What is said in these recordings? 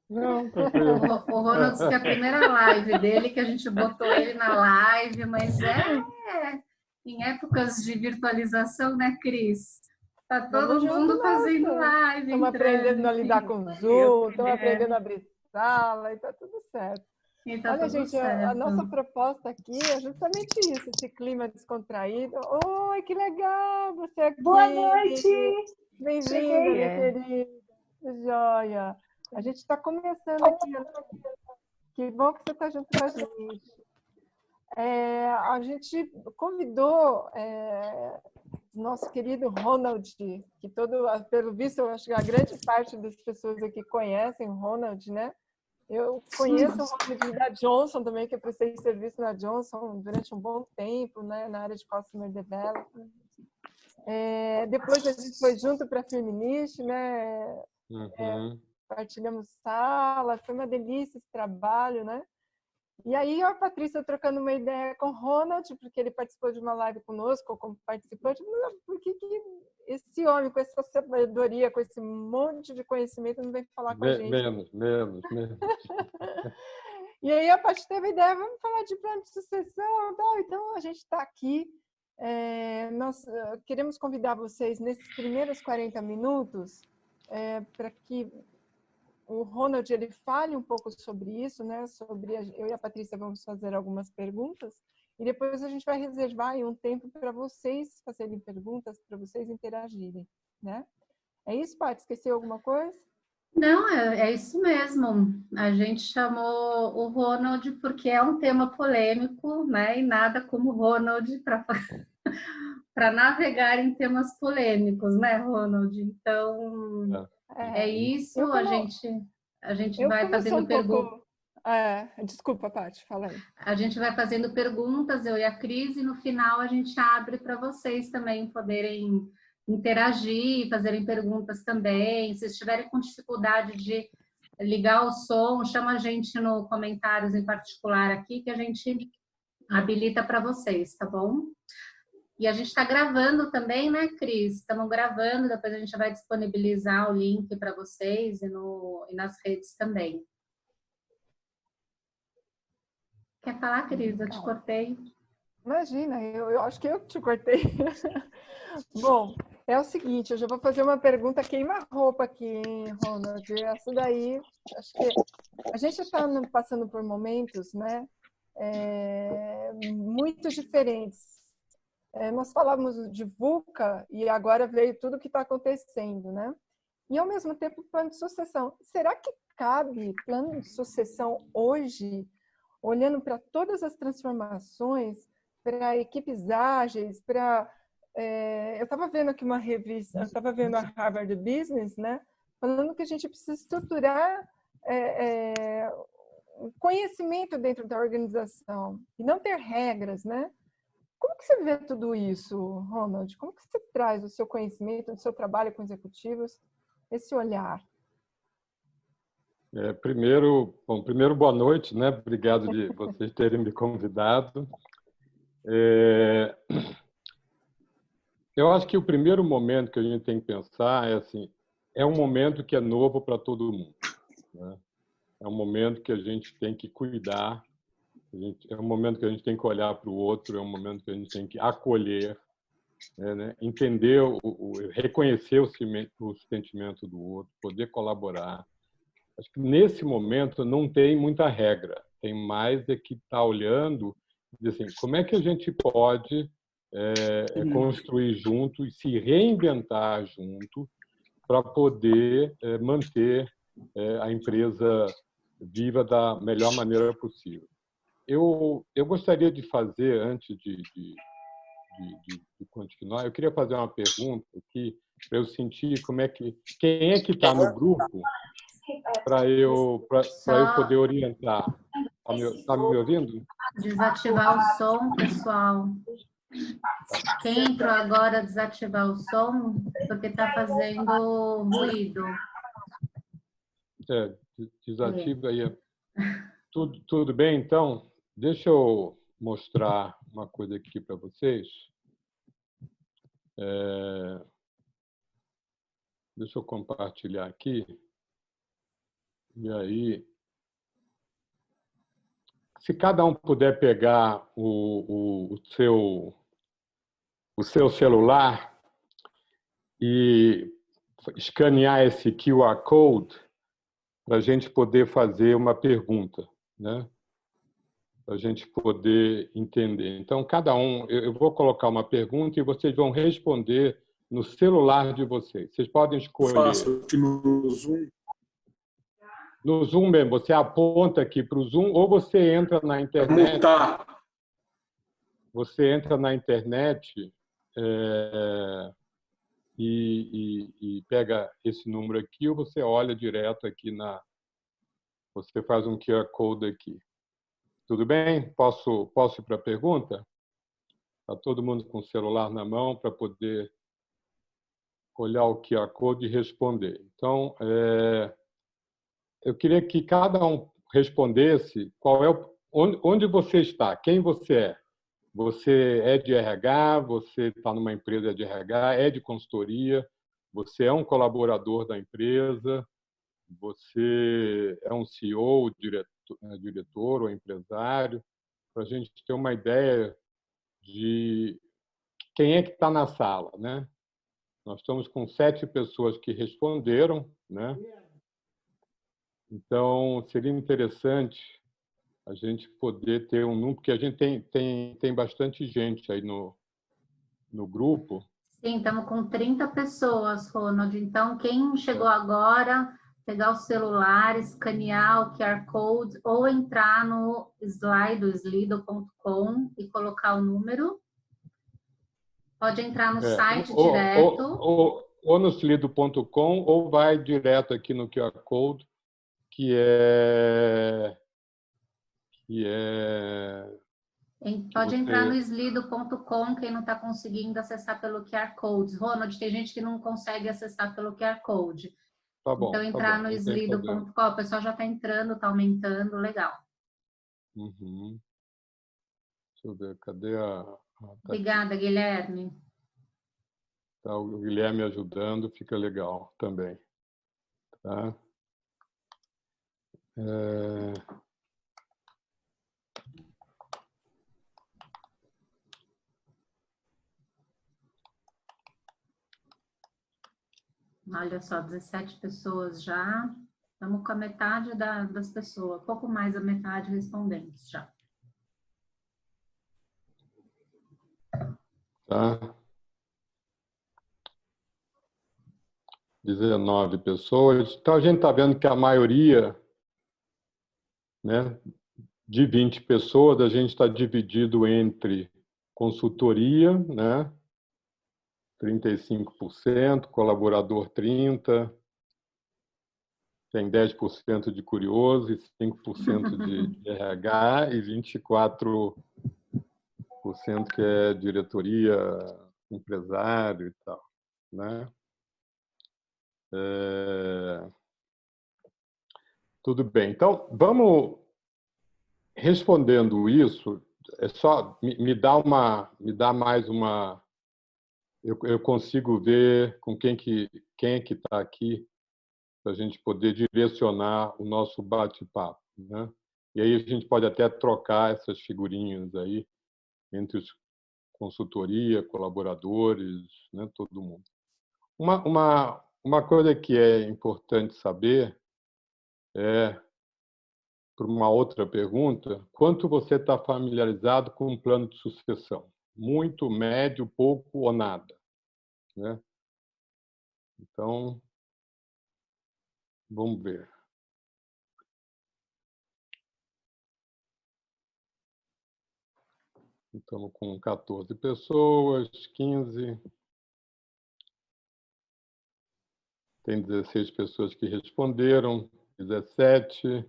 Não, tranquilo. O Ronald disse que é a primeira live dele, que a gente botou ele na live, mas em épocas de virtualização, né, Cris? Tá Vamos todo junto mundo fazendo nessa. live, Estamos entrando, aprendendo a lidar enfim. com o Zoom, estamos aprendendo a abrir sala e tá tudo certo. E tá Olha, tudo gente, a nossa certo. proposta aqui é justamente isso, esse clima descontraído. Oi, que legal você Boa aqui. noite! Bem-vinda, Cheguei. minha querida. Joia. A gente está começando aqui. Que bom que você está junto com a gente. A gente convidou nosso querido Ronald, que pelo visto, eu acho que a grande parte das pessoas aqui conhecem o Ronald, né? Eu conheço o Ronald da Johnson também, que eu prestei serviço na Johnson durante um bom tempo, né, na área de Customer Development. Depois a gente foi junto para a Feminist, né? Uhum. Partilhamos sala, foi uma delícia esse trabalho, né? E aí a Patrícia trocando uma ideia com o Ronald, porque ele participou de uma live conosco como participante, por que esse homem com essa sabedoria, com esse monte de conhecimento não vem falar com a gente? Menos. E aí a Paty teve a ideia, vamos falar de plano de sucessão, então a gente está aqui. Nós queremos convidar vocês nesses primeiros 40 minutos para que o Ronald ele fale um pouco sobre isso, né? Eu e a Patrícia vamos fazer algumas perguntas e depois a gente vai reservar aí um tempo para vocês fazerem perguntas, para vocês interagirem, né? É isso, Paty? Esqueceu alguma coisa? Não, é isso mesmo. A gente chamou o Ronald porque é um tema polêmico, né? E nada como o Ronald para navegar em temas polêmicos, né, Ronald? Então, é isso. A gente Eu vai como sou fazendo um perguntas. pouco... desculpa, Paty, fala aí. A gente vai fazendo perguntas, eu e a Cris, e no final a gente abre para vocês também poderem interagir, fazerem perguntas também. Se estiverem com dificuldade de ligar o som, chama a gente no comentários em particular aqui, que a gente habilita para vocês, tá bom? E a gente está gravando também, né, Cris? Estamos gravando, depois a gente vai disponibilizar o link para vocês e nas redes também. Quer falar, Cris? Eu te cortei. Imagina, eu acho que eu te cortei. Bom, é o seguinte, eu já vou fazer uma pergunta queima-roupa aqui, hein, Ronald? Essa daí, acho que a gente está passando por momentos, né, muito diferentes. Nós falamos de VUCA e agora veio tudo o que está acontecendo, né? E, ao mesmo tempo, plano de sucessão. Será que cabe plano de sucessão hoje, olhando para todas as transformações, para equipes ágeis, eu estava vendo aqui uma revista, eu estava vendo a Harvard Business, né, falando que a gente precisa estruturar o conhecimento dentro da organização e não ter regras, né? Como que você vê tudo isso, Ronald? Como que você traz o seu conhecimento, do seu trabalho com executivos, esse olhar? Primeiro, boa noite, né? Obrigado de vocês terem me convidado. Eu acho que o primeiro momento que a gente tem que pensar é um momento que é novo para todo mundo, né? É um momento que a gente tem que cuidar, é um momento que a gente tem que olhar para o outro, é um momento que a gente tem que acolher, né? Entender, reconhecer o sentimento do outro, poder colaborar. Acho que nesse momento não tem muita regra, tem mais que estar olhando e assim, como é que a gente pode construir junto e se reinventar junto para poder manter a empresa viva da melhor maneira possível. Eu gostaria de fazer, antes de continuar, eu queria fazer uma pergunta aqui para eu sentir quem é que está no grupo para eu poder orientar. Está me ouvindo? Desativar o som, pessoal. Quem entrou agora desativar o som, porque está fazendo ruído. Desativa aí. Tudo bem, então? Deixa eu mostrar uma coisa aqui para vocês. Deixa eu compartilhar aqui. E aí, se cada um puder pegar o seu celular e escanear esse QR Code para a gente poder fazer uma pergunta, né? Para a gente poder entender. Então, cada um, eu vou colocar uma pergunta e vocês vão responder no celular de vocês. Vocês podem escolher. Faço aqui no Zoom. No Zoom mesmo, você aponta aqui para o Zoom ou você entra na internet. Mutar. Você entra na internet e pega esse número aqui ou você olha direto aqui na... Você faz um QR Code aqui. Tudo bem? Posso ir para a pergunta? Está todo mundo com o celular na mão para poder olhar o QR Code e responder. Então, eu queria que cada um respondesse onde você está, quem você é. Você é de RH, você está numa empresa de RH, é de consultoria, você é um colaborador da empresa, você é um CEO, diretor ou empresário, para a gente ter uma ideia de quem é que está na sala, né? Nós estamos com 7 pessoas que responderam, né? Então, seria interessante a gente poder ter um número, porque a gente tem bastante gente aí no grupo. Sim, estamos com 30 pessoas, Ronald. Então, quem chegou agora, pegar o celular, escanear o QR Code ou entrar no slido.com e colocar o número. Pode entrar no site direto. Ou no slido.com ou vai direto aqui no QR Code, que é Pode entrar no slido.com, quem não está conseguindo acessar pelo QR Code. Ronald, tem gente que não consegue acessar pelo QR Code. Tá bom, então, entrar no slido.com, o pessoal já está entrando, está aumentando, legal. Uhum. Deixa eu ver, cadê a... Obrigada, Guilherme. Tá, o Guilherme ajudando, fica legal também. Tá? Olha só, 17 pessoas já. Estamos com a metade das pessoas, pouco mais da metade respondentes já. Tá? 19 pessoas. Então, a gente está vendo que a maioria, né, de 20 pessoas, a gente está dividido entre consultoria, né, 35%, colaborador 30%, tem 10% de curioso e 5% de RH e 24% que é diretoria, empresário e tal, né? Tudo bem. Então, vamos respondendo isso. É só me dá mais uma. Eu consigo ver com quem é que está aqui para a gente poder direcionar o nosso bate-papo, né? E aí a gente pode até trocar essas figurinhas aí entre os consultoria, colaboradores, né? Todo mundo. Uma coisa que é importante saber por uma outra pergunta, quanto você está familiarizado com um plano de sucessão? Muito, médio, pouco ou nada? Né? Então, vamos ver. Estamos com 14 pessoas, 15. Tem 16 pessoas que responderam, 17,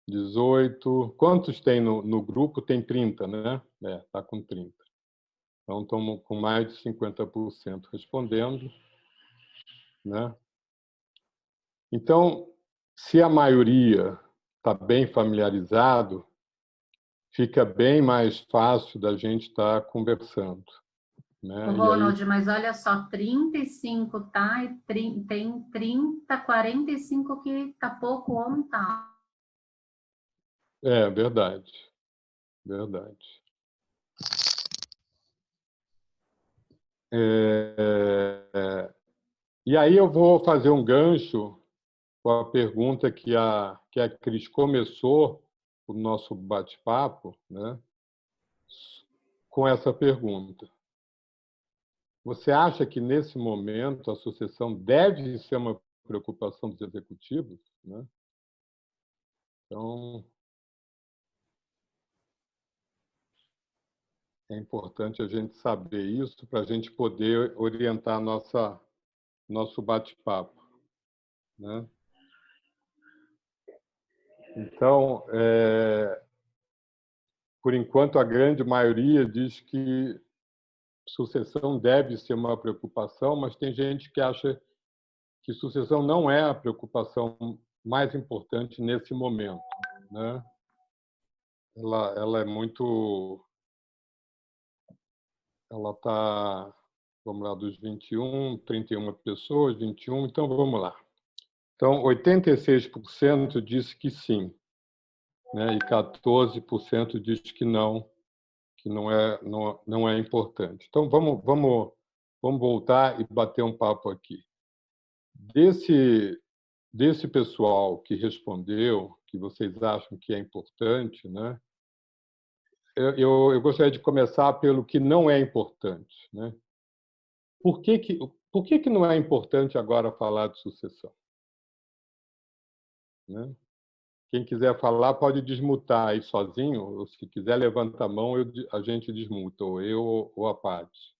18. Quantos tem no grupo? Tem 30, né? Está com 30. Então, estamos com mais de 50% respondendo, né? Então, se a maioria está bem familiarizado, fica bem mais fácil da gente estar conversando, né? O Ronald, mas olha só, 35 tá, e tem 30, 45 que tá pouco ou não tá. É verdade, verdade. E aí eu vou fazer um gancho com a pergunta que a Cris começou o nosso bate-papo, né? Com essa pergunta. Você acha que, nesse momento, a sucessão deve ser uma preocupação dos executivos, né? Então, é importante a gente saber isso para a gente poder orientar nosso bate-papo, né? Então, por enquanto, a grande maioria diz que sucessão deve ser uma preocupação, mas tem gente que acha que sucessão não é a preocupação mais importante nesse momento, né? Ela é muito... Ela está, vamos lá, dos 21, 31 pessoas, 21, então vamos lá. Então, 86% disse que sim, né? E 14% diz que não é importante. Então, vamos voltar e bater um papo aqui. Desse pessoal que respondeu, que vocês acham que é importante, né? Eu gostaria de começar pelo que não é importante, né? Por que não é importante agora falar de sucessão, né? Quem quiser falar pode desmutar aí sozinho, ou se quiser levanta a mão, a gente desmuta, ou eu ou a Paty.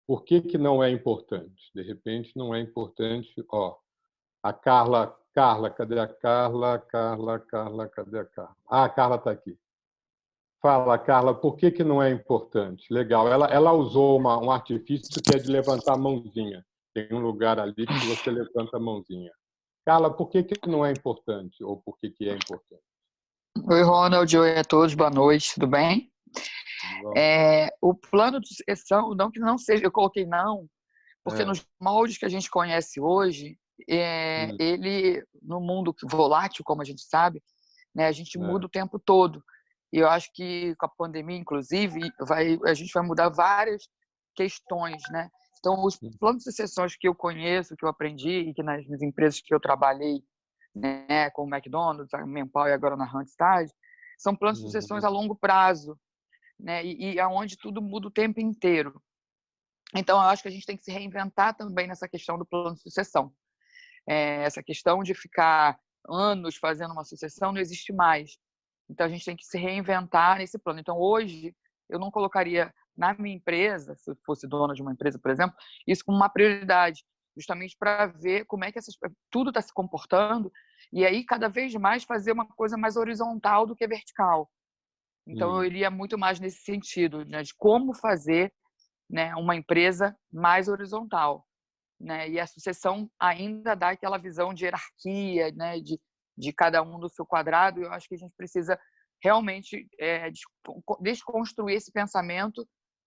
Por que não é importante? De repente não é importante. Ó, a Carla, cadê a Carla? Carla, cadê a Carla? Ah, a Carla está aqui. Fala, Carla, por que não é importante? Legal. Ela usou um artifício que é de levantar a mãozinha. Tem um lugar ali que você levanta a mãozinha. Carla, por que não é importante? Ou por que é importante? Oi, Ronald. Oi a todos. Boa noite. Tudo bem? O plano de sucessão, não que não seja, eu coloquei não, porque nos moldes que a gente conhece hoje, ele, no mundo volátil, como a gente sabe, né, a gente muda o tempo todo. E eu acho que com a pandemia, inclusive, a gente vai mudar várias questões, né? Então, os planos de sucessões que eu conheço, que eu aprendi, e que nas empresas que eu trabalhei, né, como McDonald's, a Manpower e agora na Randstad, são planos de sucessões a longo prazo, né? E aonde tudo muda o tempo inteiro. Então, eu acho que a gente tem que se reinventar também nessa questão do plano de sucessão. Essa questão de ficar anos fazendo uma sucessão não existe mais. Então, a gente tem que se reinventar nesse plano. Então, hoje, eu não colocaria na minha empresa, se eu fosse dona de uma empresa, por exemplo, isso como uma prioridade, justamente para ver como é que tudo está se comportando e aí, cada vez mais, fazer uma coisa mais horizontal do que vertical. Então, eu iria muito mais nesse sentido, né, de como fazer, né, uma empresa mais horizontal, né? E a sucessão ainda dá aquela visão de hierarquia, né, de cada um do seu quadrado. Eu acho que a gente precisa realmente desconstruir esse pensamento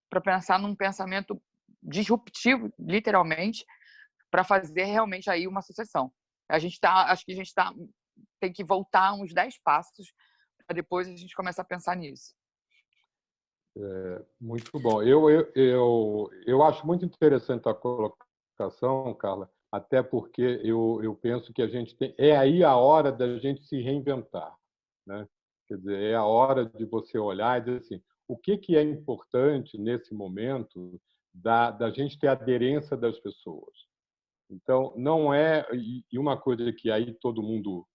para pensar num pensamento disruptivo, literalmente, para fazer realmente aí uma sucessão. Acho que a gente tem que voltar uns 10 passos para depois a gente começar a pensar nisso. Muito bom. Eu acho muito interessante a colocação, Carla, até porque eu penso que a gente é aí a hora da gente se reinventar, né? Quer dizer, é a hora de você olhar e dizer assim, o que é importante nesse momento da gente ter aderência das pessoas. Então, não é... E uma coisa que aí todo mundo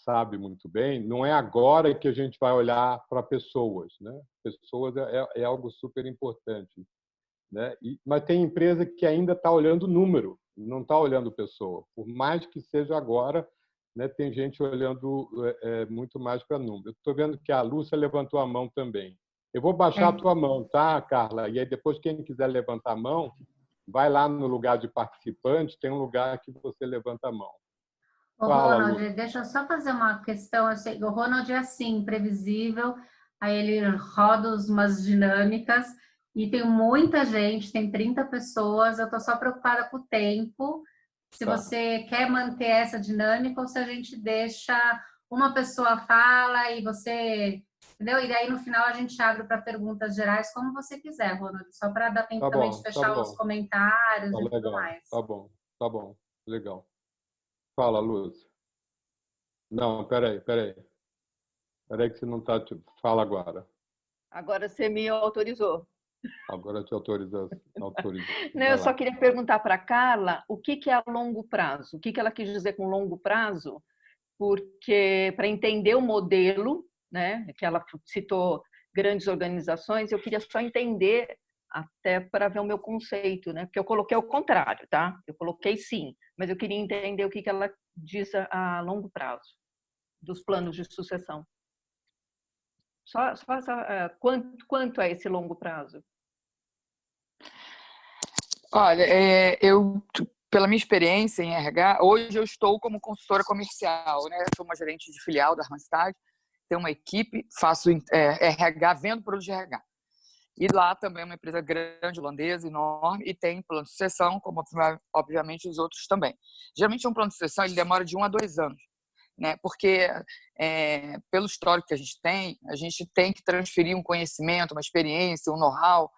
sabe muito bem, não é agora que a gente vai olhar para pessoas, né? Pessoas é algo super importante, né? Mas tem empresa que ainda está olhando número, não está olhando pessoa. Por mais que seja agora, né? Tem gente olhando muito mais para número. Estou vendo que a Lúcia levantou a mão também. Eu vou baixar a tua mão, tá, Carla? E aí depois quem quiser levantar a mão, vai lá no lugar de participante, tem um lugar que você levanta a mão. Ô, Ronald, deixa eu só fazer uma questão. Eu sei que o Ronald é assim, imprevisível, aí ele roda umas dinâmicas. E tem muita gente, tem 30 pessoas, eu estou só preocupada com o tempo. Se Tá. você quer manter essa dinâmica ou se a gente deixa uma pessoa fala e você... Entendeu? E daí no final a gente abre para perguntas gerais, como você quiser, Ronald, só para dar tempo Tá também de bom, tá fechar os bom. comentários Tá e tudo legal. mais. Tá bom. Legal. Fala, Luz. Não, peraí. Peraí que você não está... Fala agora. Agora você me autorizou. Agora eu te autorizou. Não, Vai eu só lá. queria perguntar para a Carla o que é a longo prazo. O que ela quis dizer com longo prazo? Porque, para entender o modelo, né, que ela citou grandes organizações, eu queria só entender, até para ver o meu conceito, né? Porque eu coloquei o contrário, tá? Eu coloquei sim, mas eu queria entender o que ela diz a longo prazo, dos planos de sucessão. Quanto é esse longo prazo? Olha, pela minha experiência em RH, hoje eu estou como consultora comercial, né? Sou uma gerente de filial da Randstad, tenho uma equipe, faço RH, vendo produtos de RH. E lá também é uma empresa grande, holandesa, enorme, e tem plano de sucessão, como obviamente os outros também. Geralmente um plano de sucessão ele demora de 1 a 2 anos, né? Porque pelo histórico que a gente tem que transferir um conhecimento, uma experiência, um know-how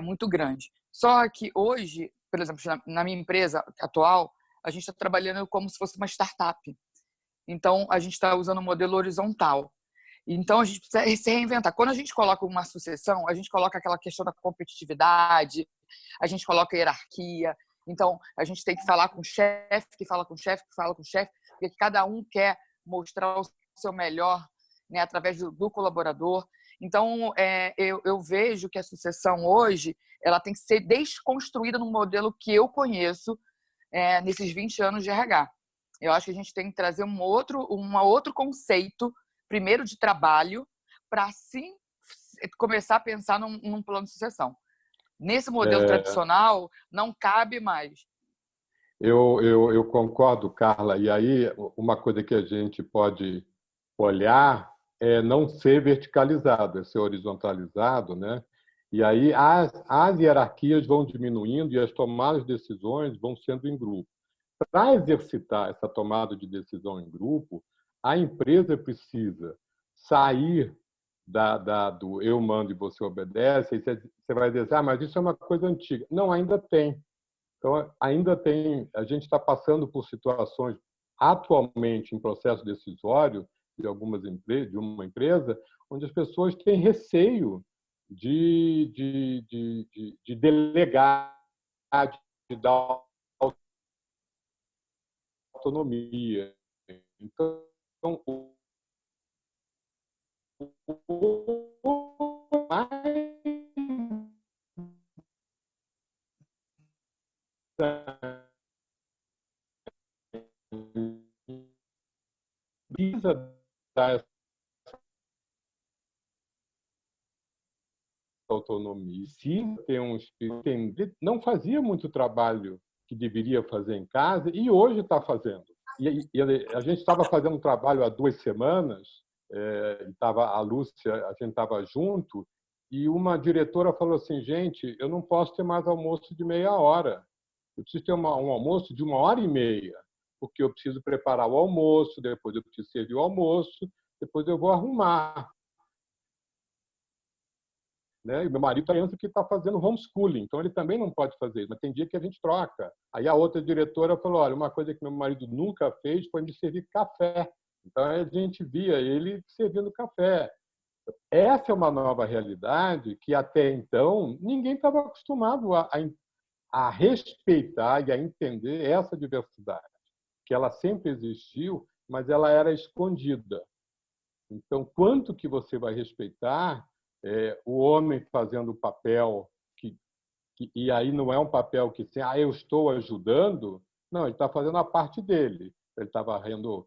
muito grande. Só que hoje, por exemplo, na minha empresa atual, a gente está trabalhando como se fosse uma startup. Então, a gente está usando um modelo horizontal. Então, a gente precisa se reinventar. Quando a gente coloca uma sucessão, a gente coloca aquela questão da competitividade, a gente coloca a hierarquia. Então, a gente tem que falar com o chefe, que fala com o chefe, que fala com o chefe, porque cada um quer mostrar o seu melhor, né, através do colaborador. Então, eu vejo que a sucessão hoje ela tem que ser desconstruída no modelo que eu conheço nesses 20 anos de RH. Eu acho que a gente tem que trazer um outro conceito, primeiro de trabalho, para assim começar a pensar num plano de sucessão. Nesse modelo tradicional, não cabe mais. Eu concordo, Carla. E aí, uma coisa que a gente pode olhar é não ser verticalizado, é ser horizontalizado, né? E aí as hierarquias vão diminuindo e as tomadas de decisões vão sendo em grupo. Para exercitar essa tomada de decisão em grupo, a empresa precisa sair do eu mando e você obedece, e você vai dizer, mas isso é uma coisa antiga. Não, ainda tem. Então, ainda tem, a gente está passando por situações atualmente em processo decisório de uma empresa, onde as pessoas têm receio de delegar, de dar autonomia. Então, precisa dar essa autonomia. Se tem um espírito, não fazia muito trabalho que deveria fazer em casa e hoje está fazendo. E a gente estava fazendo um trabalho há 2 semanas, estava a Lúcia, a gente estava junto, e uma diretora falou assim, gente, eu não posso ter mais almoço de meia hora. Eu preciso ter um almoço de 1h30, porque eu preciso preparar o almoço, depois eu preciso servir o almoço, depois eu vou arrumar. Né? E meu marido está que está fazendo homeschooling, então ele também não pode fazer isso, mas tem dia que a gente troca. Aí a outra diretora falou, olha, uma coisa que meu marido nunca fez foi me servir café. Então a gente via ele servindo café. Essa é uma nova realidade que até então ninguém estava acostumado a respeitar e a entender essa diversidade, que ela sempre existiu, mas ela era escondida. Então, quanto que você vai respeitar o homem fazendo o papel e aí não é um papel que assim, eu estou ajudando, não, ele está fazendo a parte dele. Ele está varrendo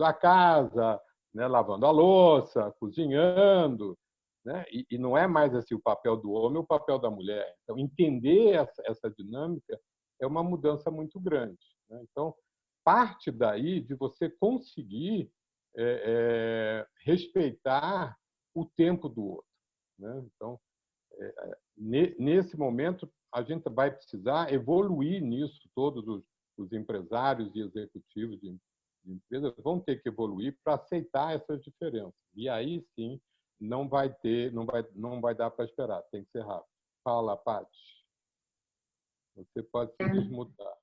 a casa, né, lavando a louça, cozinhando, né? E não é mais assim o papel do homem ou o papel da mulher. Então, entender essa dinâmica é uma mudança muito grande, né? Então, parte daí de você conseguir respeitar o tempo do outro, né? Então, nesse momento, a gente vai precisar evoluir nisso. Todos os empresários e executivos de empresas vão ter que evoluir para aceitar essas diferenças. E aí, sim, não vai dar para esperar, tem que ser rápido. Fala, Paty. Você pode se desmutar.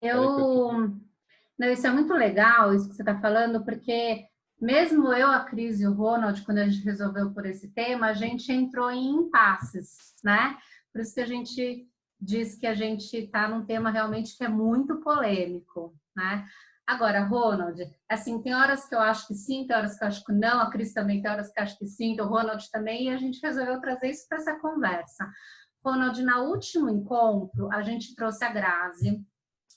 Não, isso é muito legal, isso que você está falando, porque mesmo eu, a Cris e o Ronald, quando a gente resolveu por esse tema, a gente entrou em impasses, né? Por isso que a gente diz que a gente está num tema realmente que é muito polêmico, né? Agora, Ronald, assim, tem horas que eu acho que sim, tem horas que eu acho que não, a Cris também tem horas que acha que sim, o Ronald também, e a gente resolveu trazer isso para essa conversa. Ronald, no último encontro, a gente trouxe a Grazi,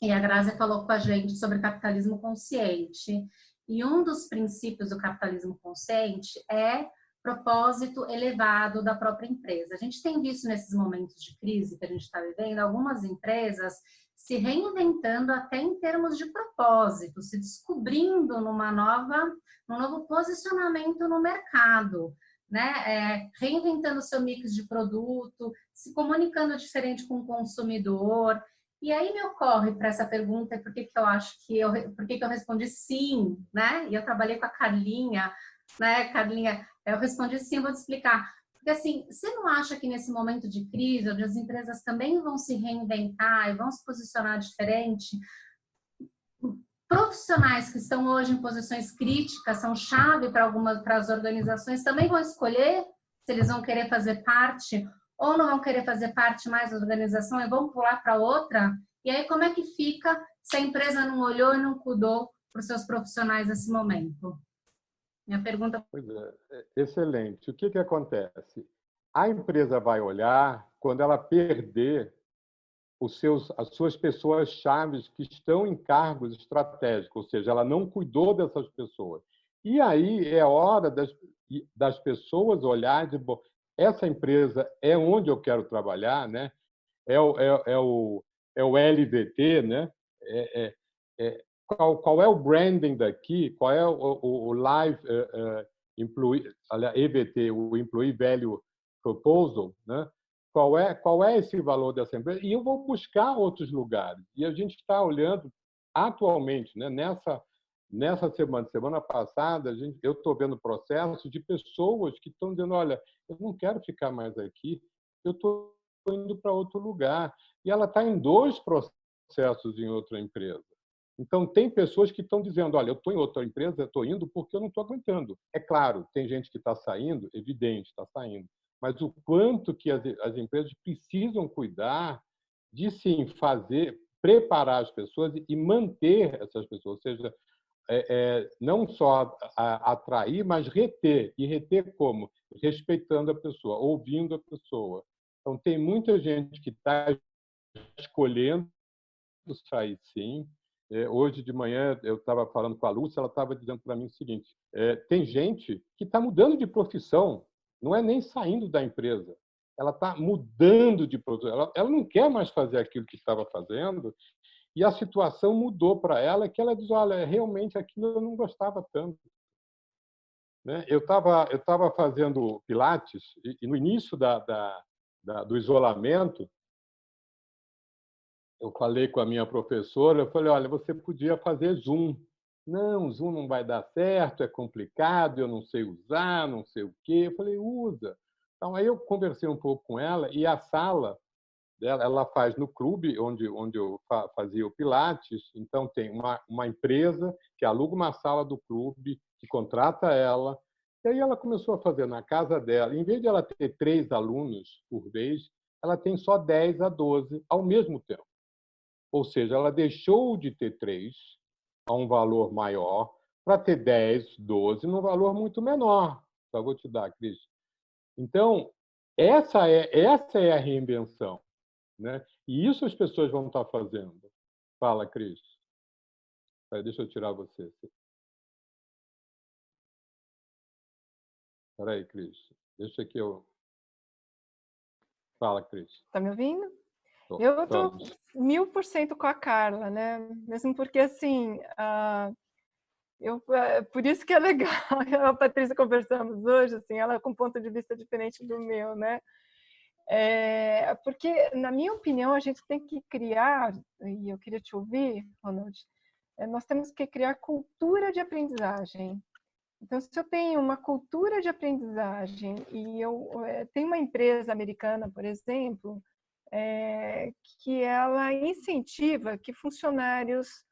e a Grazi falou com a gente sobre capitalismo consciente. E um dos princípios do capitalismo consciente é propósito elevado da própria empresa. A gente tem visto nesses momentos de crise que a gente está vivendo, algumas empresas se reinventando até em termos de propósito, se descobrindo num novo posicionamento no mercado, né? Reinventando seu mix de produto, se comunicando diferente com o consumidor. E aí me ocorre para essa pergunta, por que eu respondi sim, né? E eu trabalhei com a Carlinha, né? Carlinha, eu respondi sim, vou te explicar. Porque assim, você não acha que nesse momento de crise, onde as empresas também vão se reinventar e vão se posicionar diferente, profissionais que estão hoje em posições críticas, são chave para as organizações, também vão escolher se eles vão querer fazer parte ou não vão querer fazer parte mais da organização e vão pular para outra? E aí, como é que fica se a empresa não olhou e não cuidou para os seus profissionais nesse momento? Minha pergunta... Pois é, excelente. O que acontece? A empresa vai olhar quando ela perder as suas pessoas-chave que estão em cargos estratégicos, ou seja, ela não cuidou dessas pessoas. E aí é hora das pessoas olharem, essa empresa é onde eu quero trabalhar, né? É o LVT, né? Qual é o branding daqui? Qual é o Live Employee, EVT, o Employee Value Proposal, né? Qual é esse valor dessa empresa? E eu vou buscar outros lugares. E a gente está olhando atualmente, né? Nessa semana passada, eu estou vendo processos de pessoas que estão dizendo, olha, eu não quero ficar mais aqui, eu estou indo para outro lugar. E ela está em 2 processos em outra empresa. Então, tem pessoas que estão dizendo, olha, eu estou em outra empresa, eu estou indo porque eu não estou aguentando. É claro, tem gente que está saindo, evidente, está saindo. Mas o quanto que as empresas precisam cuidar de, sim, preparar as pessoas e manter essas pessoas. Ou seja, não só atrair, mas reter. E reter como? Respeitando a pessoa, ouvindo a pessoa. Então, tem muita gente que está escolhendo sair, sim. Hoje de manhã, eu estava falando com a Lúcia, ela estava dizendo para mim o seguinte, tem gente que está mudando de profissão, não é nem saindo da empresa, ela está mudando de profissão, ela não quer mais fazer aquilo que estava fazendo, e a situação mudou para ela, que ela diz, olha, realmente aquilo eu não gostava tanto. Né? Eu estava fazendo Pilates, e no início do isolamento, eu falei com a minha professora, eu falei, olha, você podia fazer Zoom. Não, Zoom não vai dar certo, é complicado, eu não sei usar, não sei o quê. Eu falei, usa. Então, aí eu conversei um pouco com ela e a sala dela, ela faz no clube onde eu fazia o Pilates. Então, tem uma empresa que aluga uma sala do clube, que contrata ela. E aí ela começou a fazer na casa dela. Em vez de ela ter 3 alunos por vez, ela tem só 10 a 12 ao mesmo tempo. Ou seja, ela deixou de ter 3 a um valor maior para ter 10, 12 num valor muito menor. Só vou te dar, Cris. Então, essa é a reinvenção, né? E isso as pessoas vão estar fazendo. Fala, Cris. Deixa eu tirar você. Espera aí, Cris. Deixa que eu... Fala, Cris. Tá me ouvindo? Eu estou 1000% com a Carla, né? Mesmo porque, assim, por isso que é legal. Eu e a Patrícia conversamos hoje, assim, ela com um ponto de vista diferente do meu, né? Porque, na minha opinião, a gente tem que criar, e eu queria te ouvir, Ronald, nós temos que criar cultura de aprendizagem. Então, se eu tenho uma cultura de aprendizagem e eu tenho uma empresa americana, por exemplo, que ela incentiva que funcionários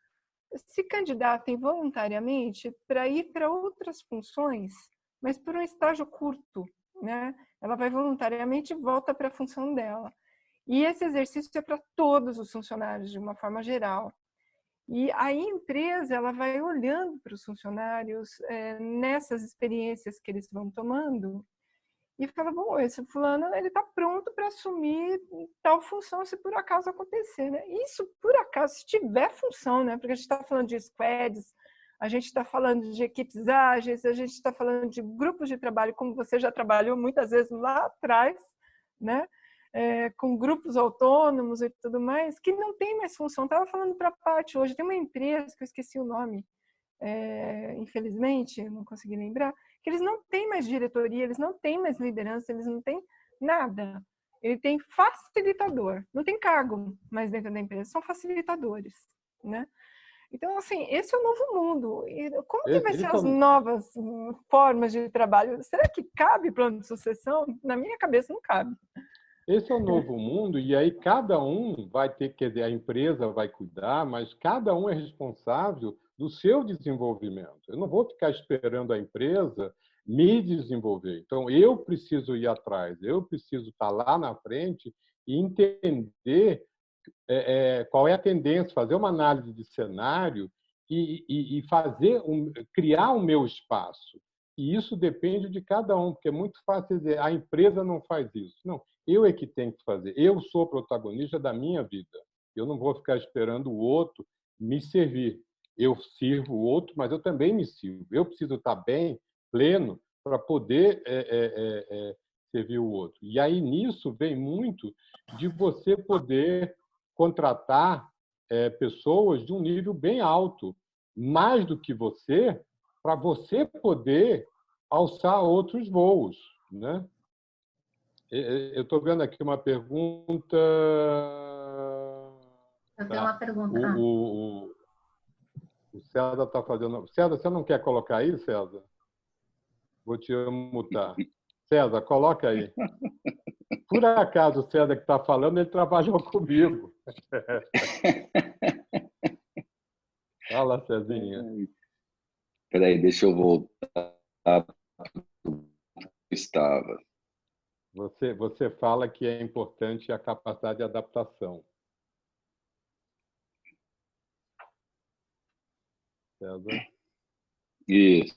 se candidatem voluntariamente para ir para outras funções, mas por um estágio curto, né? Ela vai voluntariamente e volta para a função dela. E esse exercício é para todos os funcionários, de uma forma geral. E aí a empresa ela vai olhando para os funcionários nessas experiências que eles vão tomando e fala, bom, esse fulano ele está pronto para assumir tal função se por acaso acontecer, né? Isso por acaso, se tiver função, né? Porque a gente está falando de squads, a gente está falando de equipes ágeis, a gente está falando de grupos de trabalho, como você já trabalhou muitas vezes lá atrás, né? Com grupos autônomos e tudo mais, que não tem mais função. Estava falando para a Paty hoje, tem uma empresa que eu esqueci o nome, infelizmente, não consegui lembrar, que eles não têm mais diretoria, eles não têm mais liderança, eles não têm nada. Ele tem facilitador, não tem cargo mais dentro da empresa, são facilitadores, né? Então, assim, esse é o novo mundo. E como que vai ser as novas formas de trabalho? Será que cabe plano de sucessão? Na minha cabeça, não cabe. Esse é o novo mundo, e aí cada um vai ter, quer dizer, a empresa vai cuidar, mas cada um é responsável do seu desenvolvimento. Eu não vou ficar esperando a empresa me desenvolver. Então, eu preciso ir atrás, eu preciso estar lá na frente e entender qual é a tendência, fazer uma análise de cenário e criar o meu espaço. E isso depende de cada um, porque é muito fácil dizer, a empresa não faz isso. Não, eu é que tenho que fazer. Eu sou protagonista da minha vida. Eu não vou ficar esperando o outro me servir. Eu sirvo o outro, mas eu também me sirvo. Eu preciso estar bem, pleno, para poder servir o outro. E aí, nisso, vem muito de você poder contratar pessoas de um nível bem alto, mais do que você, para você poder alçar outros voos, né? Eu estou vendo aqui uma pergunta. Eu tenho uma pergunta. O César está fazendo. César, você não quer colocar aí, César? Vou te mutar. César, coloca aí. Por acaso o César que está falando, ele trabalhou comigo. Fala, Cezinha. Espera aí, deixa eu voltar para o que estava. Você fala que é importante a capacidade de adaptação. César? Isso,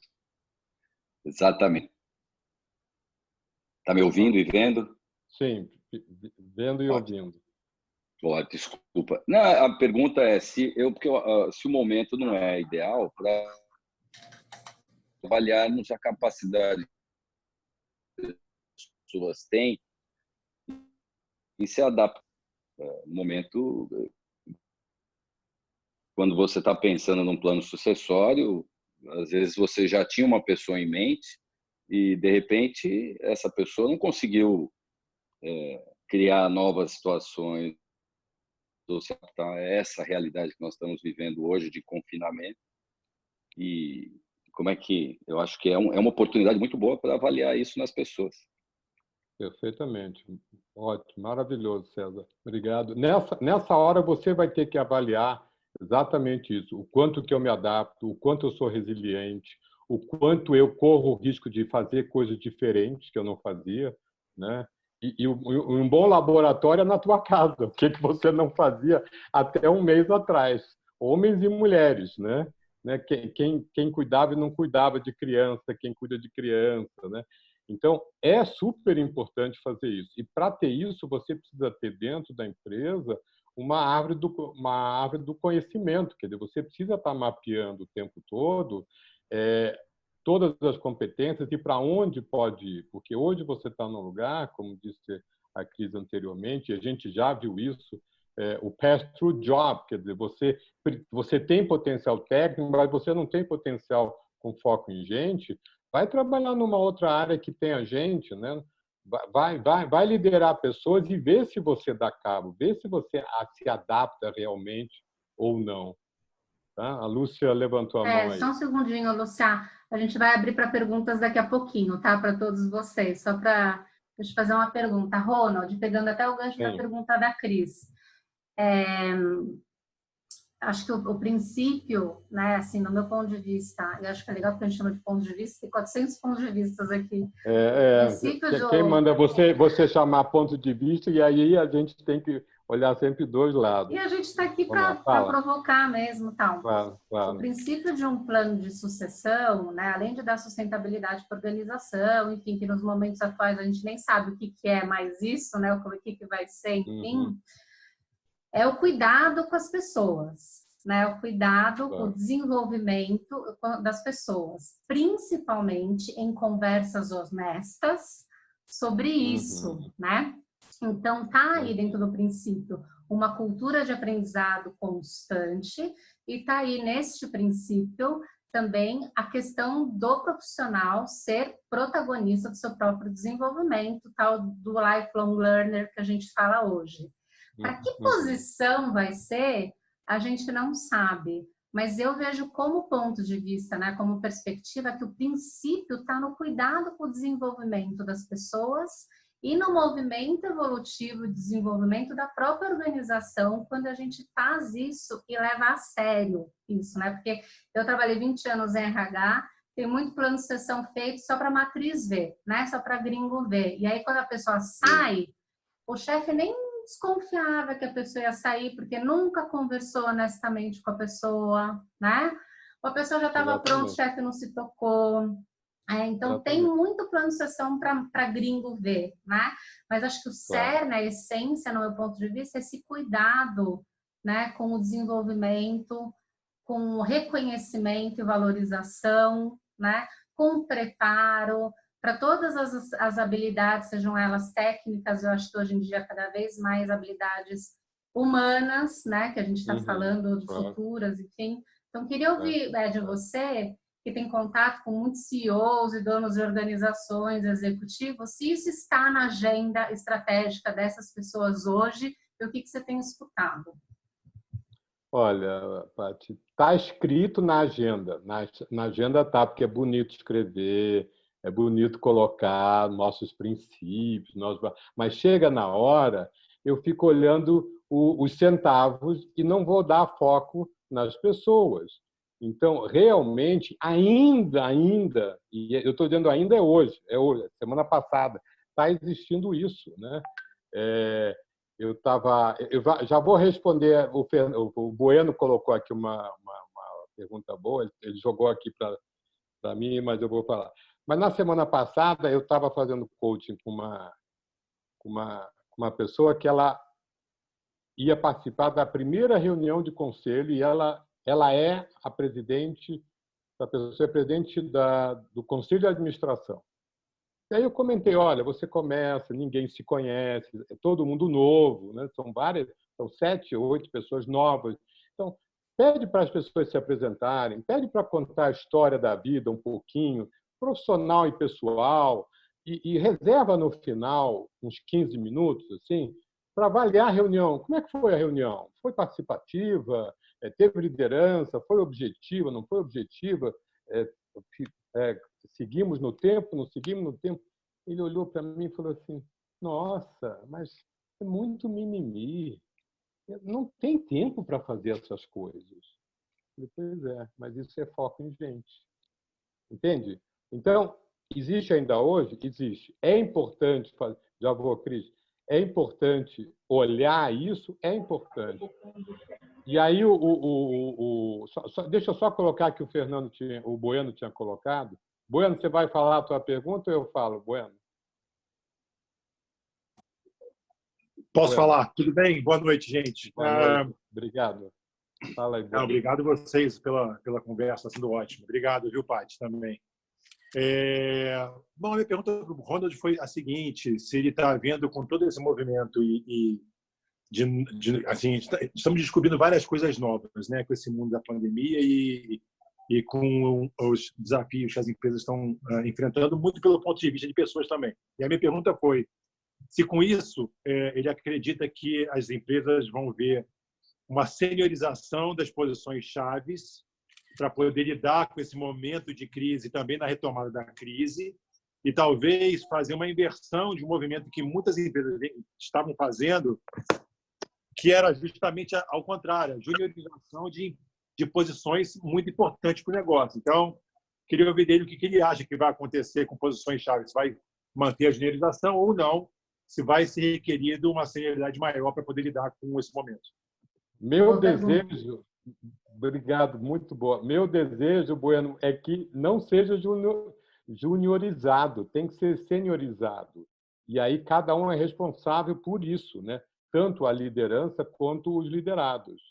exatamente. Está me ouvindo e vendo? Sim, vendo e ouvindo. Oh, desculpa. Não, a pergunta é se o momento não é ideal para trabalharmos a capacidade que as pessoas têm e se adaptar. No momento, quando você está pensando num plano sucessório, às vezes você já tinha uma pessoa em mente e, de repente, essa pessoa não conseguiu criar novas situações ou se adaptar a essa realidade que nós estamos vivendo hoje de confinamento. E como é que... Eu acho que é uma oportunidade muito boa para avaliar isso nas pessoas. Perfeitamente. Ótimo, maravilhoso, César. Obrigado. Nessa hora você vai ter que avaliar exatamente isso. O quanto que eu me adapto, o quanto eu sou resiliente, o quanto eu corro o risco de fazer coisas diferentes que eu não fazia, né? E um bom laboratório é na tua casa. O que você não fazia até um mês atrás. Homens e mulheres, né? Quem cuidava e não cuidava de criança, quem cuida de criança, né? Então, é super importante fazer isso. E, para ter isso, você precisa ter dentro da empresa uma árvore do conhecimento. Quer dizer, você precisa estar mapeando o tempo todo todas as competências e para onde pode ir. Porque hoje você está num lugar, como disse a Cris anteriormente, e a gente já viu isso, o pass-through job. Quer dizer, você tem potencial técnico, mas você não tem potencial com foco em gente, vai trabalhar numa outra área que tenha gente, né? Vai liderar pessoas e ver se você dá cabo, ver se você se adapta realmente ou não. Tá? A Lúcia levantou a mão aí. Só um segundinho, Lúcia. A gente vai abrir para perguntas daqui a pouquinho, tá? Para todos vocês. Só para... Deixa eu fazer uma pergunta. Ronald, pegando até o gancho da pergunta da Cris. Acho que o princípio, né, assim, no meu ponto de vista, e acho que é legal porque a gente chama de ponto de vista, tem 400 pontos de vista aqui. Quem manda você chamar ponto de vista, e aí a gente tem que olhar sempre dois lados. E a gente está aqui para provocar mesmo, tal. Claro. O princípio de um plano de sucessão, né, além de dar sustentabilidade para a organização, enfim, que nos momentos atuais a gente nem sabe o que é mais isso, né, o que vai ser, enfim, é o cuidado com as pessoas, né, o cuidado com o desenvolvimento das pessoas, principalmente em conversas honestas sobre isso, né? Então, tá aí dentro do princípio uma cultura de aprendizado constante e tá aí neste princípio também a questão do profissional ser protagonista do seu próprio desenvolvimento, tal do lifelong learner que a gente fala hoje. Para que posição vai ser, a gente não sabe, mas eu vejo como ponto de vista, né, como perspectiva, que o princípio está no cuidado com o desenvolvimento das pessoas e no movimento evolutivo e desenvolvimento da própria organização, quando a gente faz isso e leva a sério isso, né? Porque eu trabalhei 20 anos em RH, tem muito plano de sucessão feito só para matriz ver, né? Só para gringo ver. E aí, quando a pessoa sai, o chefe nem desconfiava que a pessoa ia sair, porque nunca conversou honestamente com a pessoa, né? Ou a pessoa já estava pronta, o chefe não se tocou. Então, tem muito plano de sucessão para gringo ver, né? Mas acho que o cerne, a essência, no meu ponto de vista, é esse cuidado, né, com o desenvolvimento, com o reconhecimento e valorização, né, com o preparo para todas as habilidades, sejam elas técnicas, eu acho que hoje em dia cada vez mais habilidades humanas, né, que a gente está falando de futuras, enfim. Então, queria ouvir de você, que tem contato com muitos CEOs e donos de organizações, executivos, se isso está na agenda estratégica dessas pessoas hoje e o que você tem escutado. Olha, Paty, está escrito na agenda. Na agenda está, porque é bonito escrever, é bonito colocar nossos princípios, mas chega na hora, eu fico olhando os centavos e não vou dar foco nas pessoas. Então, realmente, ainda, e eu estou dizendo ainda é hoje, semana passada, está existindo isso, né? Eu já vou responder, o Bueno colocou aqui uma pergunta boa, ele jogou aqui para mim, mas eu vou falar. Mas na semana passada eu estava fazendo coaching com uma pessoa que ela ia participar da primeira reunião de conselho e ela é a presidente, a pessoa é presidente do conselho de administração. E aí eu comentei, olha, você começa, ninguém se conhece, é todo mundo novo, né? São 7 ou 8 pessoas novas. Então, pede para as pessoas se apresentarem, pede para contar a história da vida um pouquinho, profissional e pessoal, e reserva no final uns 15 minutos, assim, para avaliar a reunião. Como é que foi a reunião? Foi participativa? Teve liderança? Foi objetiva? Não foi objetiva? Seguimos no tempo? Não seguimos no tempo? Ele olhou para mim e falou assim, nossa, mas é muito mimimi. Não tem tempo para fazer essas coisas. Eu falei, pois é, mas isso é foco em gente. Entende? Então, existe ainda hoje? Existe. É importante, já vou, Cris, é importante olhar isso, é importante. E aí, deixa eu só colocar que o Bueno tinha colocado. Bueno, você vai falar a tua pergunta ou eu falo, Bueno? Posso falar? Tudo bem? Boa noite, gente. Boa noite. Obrigado. Fala aí, Bueno. Obrigado a vocês pela conversa, está sendo ótimo. Obrigado, viu, Paty, também. Bom, a minha pergunta para o Ronald foi a seguinte, se ele está vendo com todo esse movimento assim, estamos descobrindo várias coisas novas, né, com esse mundo da pandemia e e com os desafios que as empresas estão enfrentando, muito pelo ponto de vista de pessoas também. E a minha pergunta foi se com isso ele acredita que as empresas vão ver uma seniorização das posições chaves para poder lidar com esse momento de crise também na retomada da crise e talvez fazer uma inversão de um movimento que muitas empresas estavam fazendo, que era justamente ao contrário, a juniorização de posições muito importantes para o negócio. Então, queria ouvir dele o que ele acha que vai acontecer com posições-chave, se vai manter a juniorização ou não, se vai ser requerido uma senioridade maior para poder lidar com esse momento. Meu desejo, obrigado, muito boa. Meu desejo, Bueno, é que não seja juniorizado, tem que ser seniorizado. E aí cada um é responsável por isso, né? Tanto a liderança quanto os liderados.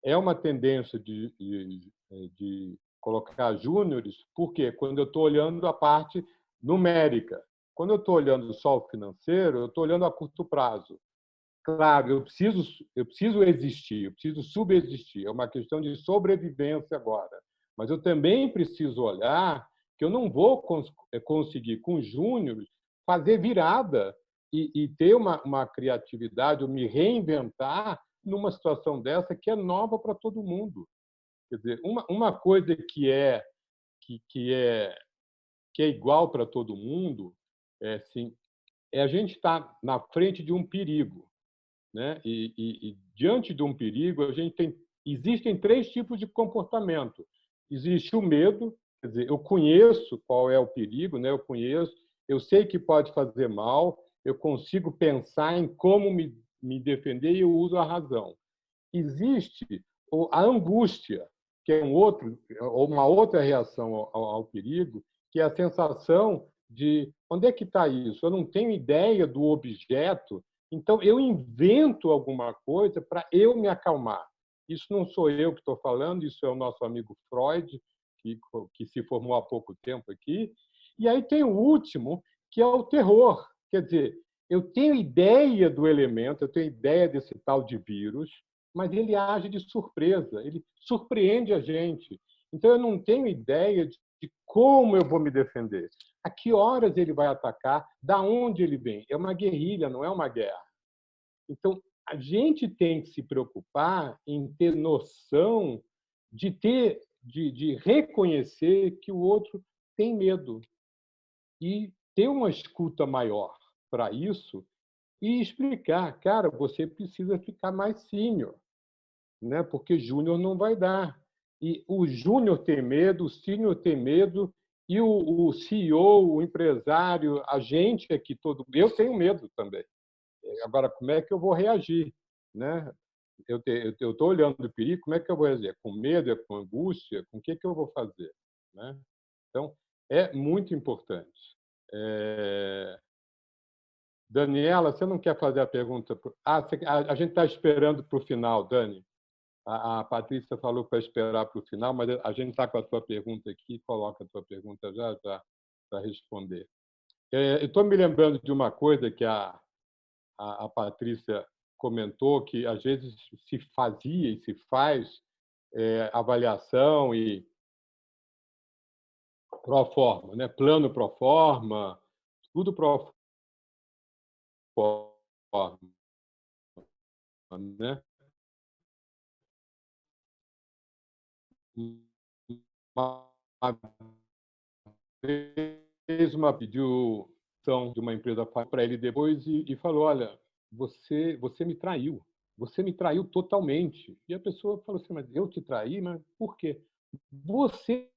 É uma tendência de colocar júniores, porque quando eu estou olhando a parte numérica, quando eu estou olhando só o financeiro, eu estou olhando a curto prazo. Claro, eu preciso existir, eu preciso subsistir, é uma questão de sobrevivência agora. Mas eu também preciso olhar que eu não vou conseguir, com júniores, fazer virada e ter uma criatividade, ou me reinventar numa situação dessa que é nova para todo mundo. Quer dizer, uma coisa que é igual para todo mundo é a gente estar na frente de um perigo, né? E diante de um perigo, existem 3 tipos de comportamento. Existe o medo, quer dizer, eu conheço qual é o perigo, né? Eu sei que pode fazer mal, eu consigo pensar em como me defender e eu uso a razão. Existe a angústia, que é uma outra reação ao perigo, que é a sensação de onde é que está isso? Eu não tenho ideia do objeto, então eu invento alguma coisa para eu me acalmar. Isso não sou eu que estou falando, isso é o nosso amigo Freud, que se formou há pouco tempo aqui. E aí tem o último, que é o terror. Quer dizer, eu tenho ideia do elemento, eu tenho ideia desse tal de vírus, mas ele age de surpresa, ele surpreende a gente. Então, eu não tenho ideia de como eu vou me defender, a que horas ele vai atacar, da onde ele vem. É uma guerrilha, não é uma guerra. Então, a gente tem que se preocupar em ter noção de reconhecer que o outro tem medo e ter uma escuta maior para isso e explicar, cara, você precisa ficar mais sênior, né? Porque júnior não vai dar. E o júnior tem medo, o sênior tem medo, e o CEO, o empresário, a gente aqui todo, eu tenho medo também. Agora, como é que eu vou reagir, né? Eu estou olhando o perigo, como é que eu vou reagir? Com medo, com angústia? Com o que eu vou fazer, né? Então, é muito importante. Daniela, você não quer fazer a pergunta? A gente está esperando para o final, Dani. A Patrícia falou para esperar para o final, mas a gente está com a tua pergunta aqui, coloca a tua pergunta já para responder. Eu estou me lembrando de uma coisa que a Patrícia comentou, que às vezes se fazia e se faz avaliação e pro forma, né? Plano pro forma, tudo pro forma, né? Uma vez pediu de uma empresa para ele depois e falou, olha, você me traiu. Você me traiu totalmente. E a pessoa falou assim, mas eu te traí? Mas por quê? Você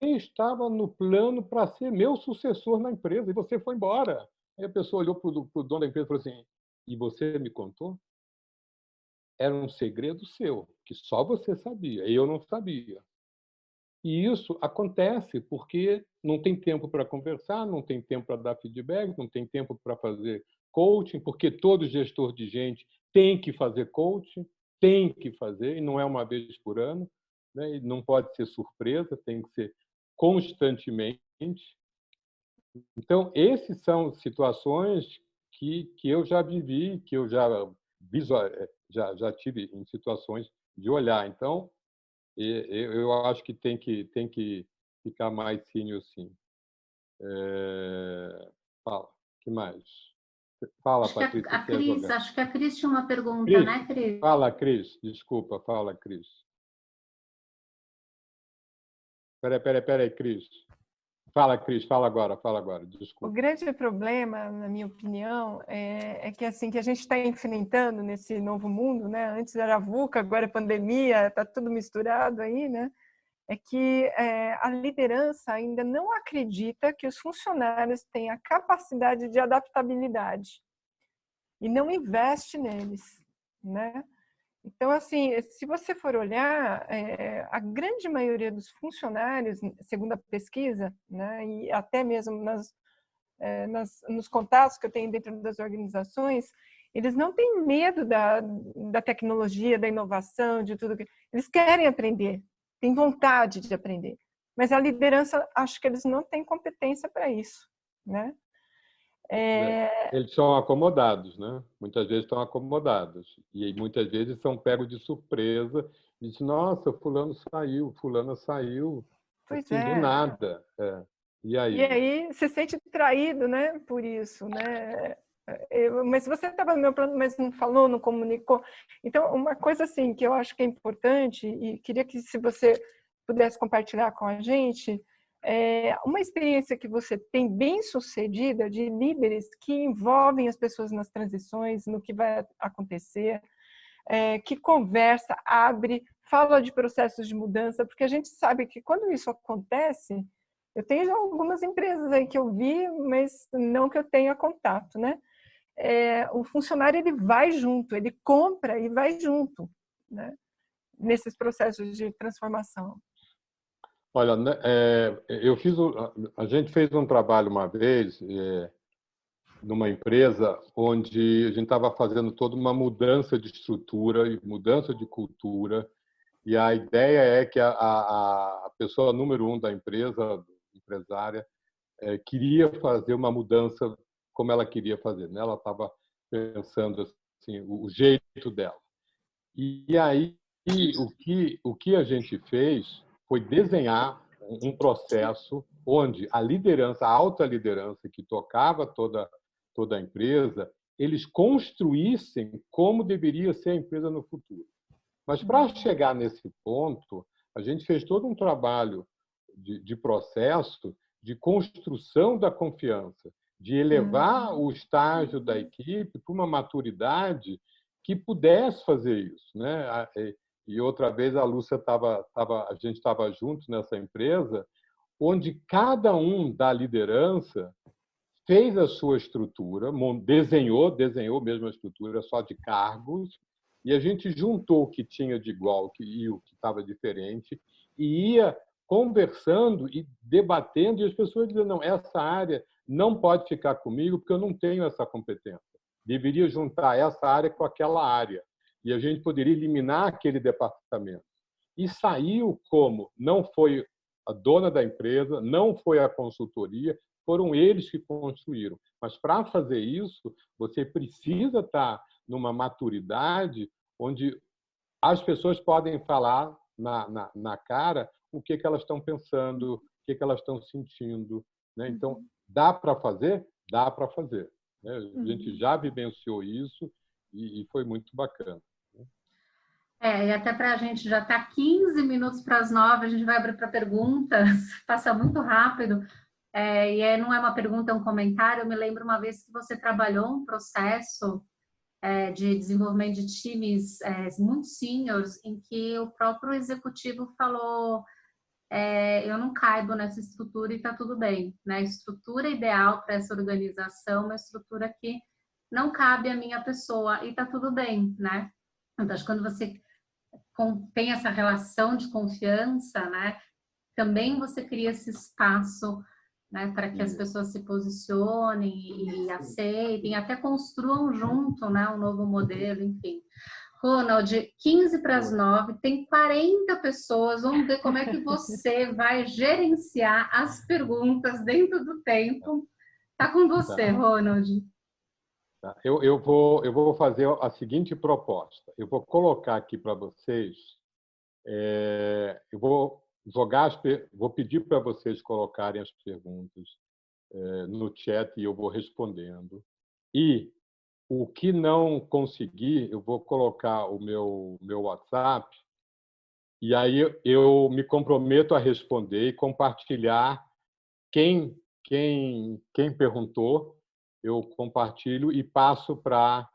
estava no plano para ser meu sucessor na empresa e você foi embora. Aí a pessoa olhou para o dono da empresa e falou assim, e você me contou? Era um segredo seu, que só você sabia, e eu não sabia. E isso acontece porque não tem tempo para conversar, não tem tempo para dar feedback, não tem tempo para fazer coaching, porque todo gestor de gente tem que fazer coaching, tem que fazer, e não é uma vez por ano, né? E não pode ser surpresa, tem que ser constantemente. Então, essas são situações que eu já vivi, que eu já tive em situações de olhar. Então, Eu acho que tem que ficar mais senior, sim. Fala, que mais? Fala, Patrícia. Acho que a Cris tinha uma pergunta, Cris, né, Cris? fala, Cris. Desculpa, fala, Cris. Peraí, Cris. Fala, Cris, fala agora, desculpa. O grande problema, na minha opinião, é que assim que a gente está enfrentando nesse novo mundo, né? Antes era VUCA, agora é pandemia, está tudo misturado aí, né? É que a liderança ainda não acredita que os funcionários têm a capacidade de adaptabilidade e não investe neles, né? Então, assim, se você for olhar, a grande maioria dos funcionários, segundo a pesquisa, né, e até mesmo nos contatos que eu tenho dentro das organizações, eles não têm medo da tecnologia, da inovação, de tudo. Eles querem aprender, têm vontade de aprender. Mas a liderança, acho que eles não têm competência para isso, né? Eles são acomodados, né? Muitas vezes estão acomodados. E muitas vezes são pegos de surpresa. E dizem, nossa, fulana saiu, Pois assim, do nada. E aí? E aí se sente traído, né? Por isso, né? Mas você estava no meu plano, mas não falou, não comunicou. Então, uma coisa assim que eu acho que é importante, e queria que se você pudesse compartilhar com a gente, uma experiência que você tem bem sucedida de líderes que envolvem as pessoas nas transições, no que vai acontecer, que conversa, abre, fala de processos de mudança, porque a gente sabe que quando isso acontece, eu tenho algumas empresas aí que eu vi, mas não que eu tenha contato, né? O funcionário ele vai junto, ele compra e vai junto, né? Nesses processos de transformação. Olha, a gente fez um trabalho uma vez numa empresa onde a gente estava fazendo toda uma mudança de estrutura e mudança de cultura, e a ideia é que a pessoa número 1 da empresa, empresária, queria fazer uma mudança como ela queria fazer, né? Ela estava pensando assim, o jeito dela. E aí o que a gente fez foi desenhar um processo onde a liderança, a alta liderança que tocava toda a empresa, eles construíssem como deveria ser a empresa no futuro. Mas para chegar nesse ponto, a gente fez todo um trabalho de processo de construção da confiança, de elevar o estágio da equipe para uma maturidade que pudesse fazer isso, né? E outra vez a Lúcia a gente estava junto nessa empresa, onde cada um da liderança fez a sua estrutura, desenhou mesmo a estrutura só de cargos, e a gente juntou o que tinha de igual e o que estava diferente, e ia conversando e debatendo, e as pessoas diziam, não, essa área não pode ficar comigo porque eu não tenho essa competência. Deveria juntar essa área com aquela área, e a gente poderia eliminar aquele departamento. E saiu como não foi a dona da empresa, não foi a consultoria, foram eles que construíram. Mas para fazer isso, você precisa estar numa maturidade onde as pessoas podem falar na cara o que elas estão pensando, o que elas estão sentindo, né? Então, dá para fazer? Dá para fazer, né? A gente já vivenciou isso e foi muito bacana. E até para a gente já está 15 minutos para as 9, a gente vai abrir para perguntas, passa muito rápido. Não é uma pergunta, é um comentário. Eu me lembro uma vez que você trabalhou um processo de desenvolvimento de times muito seniors, em que o próprio executivo falou: eu não caibo nessa estrutura e está tudo bem, né? A estrutura ideal para essa organização é uma estrutura que não cabe a minha pessoa e está tudo bem, né? Então, acho que quando você tem essa relação de confiança, né? Também você cria esse espaço, né, para que as pessoas se posicionem e aceitem, até construam junto, né, um novo modelo, enfim. Ronald, 15 para as 9, tem 40 pessoas, vamos ver como é que você vai gerenciar as perguntas dentro do tempo. Tá com você, Ronald. Eu vou fazer a seguinte proposta. Eu vou colocar aqui para vocês Eu vou pedir para vocês colocarem as perguntas no chat e eu vou respondendo. E o que não conseguir, eu vou colocar o meu WhatsApp e aí eu me comprometo a responder e compartilhar. Quem perguntou, eu compartilho e passo para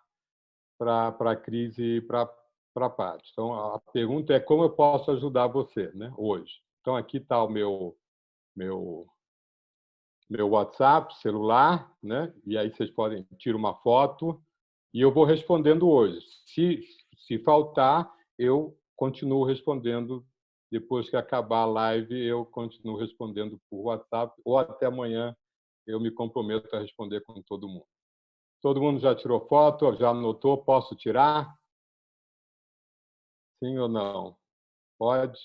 a Cris e para a Paty. Então, a pergunta é como eu posso ajudar você, né, hoje. Então, aqui está o meu WhatsApp, celular, né? E aí vocês podem tirar uma foto e eu vou respondendo hoje. Se faltar, eu continuo respondendo. Depois que acabar a live, eu continuo respondendo por WhatsApp ou até amanhã eu me comprometo a responder com todo mundo. Todo mundo já tirou foto? Já anotou? Posso tirar? Sim ou não? Pode?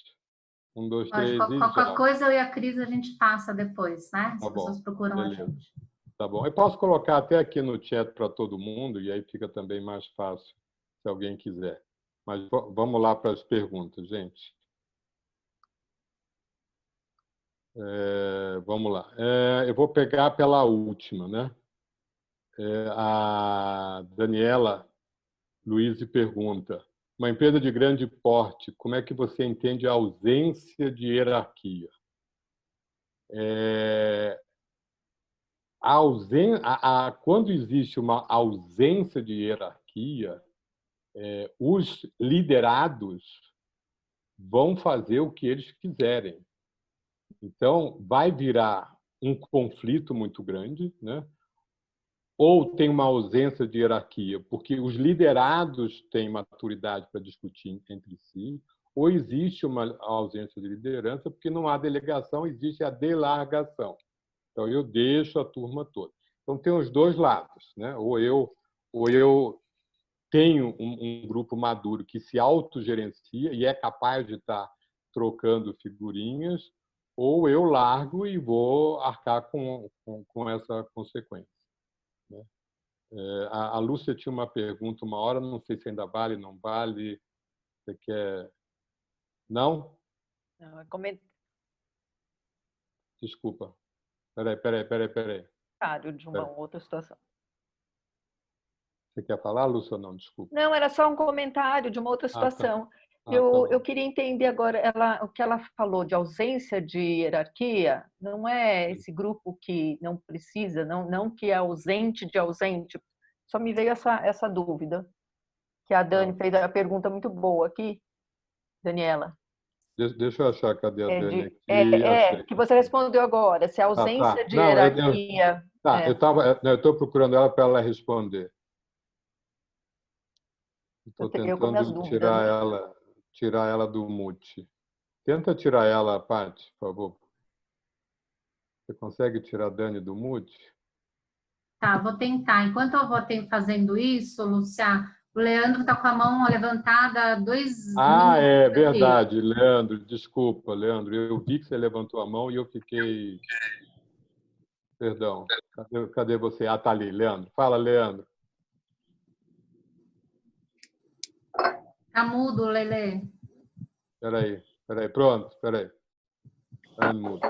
1, 2, 3 e Qualquer já. coisa eu e a Cris a gente passa depois, né? Tá As pessoas bom. procuram Beleza. a gente. Tá bom. Eu posso colocar até aqui no chat para todo mundo e aí fica também mais fácil se alguém quiser. Mas vamos lá para as perguntas, gente. Vamos lá. Eu vou pegar pela última, né? A Daniela Luiz pergunta: uma empresa de grande porte, como é que você entende a ausência de hierarquia? Quando existe uma ausência de hierarquia, os liderados vão fazer o que eles quiserem. Então, vai virar um conflito muito grande, né? Ou tem uma ausência de hierarquia, porque os liderados têm maturidade para discutir entre si, ou existe uma ausência de liderança, porque não há delegação, existe a delargação. Então, eu deixo a turma toda. Então, tem os dois lados, né? Ou eu tenho um grupo maduro que se autogerencia e é capaz de estar trocando figurinhas, ou eu largo e vou arcar com essa consequência, né? A Lúcia tinha uma pergunta uma hora, não sei se ainda vale, não vale. Você quer... Não? Desculpa. Peraí. De uma outra situação. Você quer falar, Lúcia, ou não? Desculpa. Não, era só um comentário de uma outra situação. Eu queria entender agora, o que ela falou de ausência de hierarquia, não é esse grupo que não precisa, não que é ausente de ausente. Só me veio essa dúvida, que a Dani fez a pergunta muito boa aqui, Daniela. Deixa eu achar, cadê a Dani aqui? Que você respondeu agora, se a ausência de hierarquia... Eu estou procurando ela para ela responder. Estou tentando tirar ela do mute. Tenta tirar ela, Paty, por favor. Você consegue tirar a Dani do mute? Tá, vou tentar. Enquanto eu vou fazendo isso, Lúcia, o Leandro está com a mão levantada há 2 minutos. É verdade, Leandro. Desculpa, Leandro. Eu vi que você levantou a mão e eu fiquei... Perdão. Cadê você? Ah, tá ali, Leandro. Fala, Leandro. Tá mudo, Lelê. Peraí. Pronto, peraí. Tá mudo.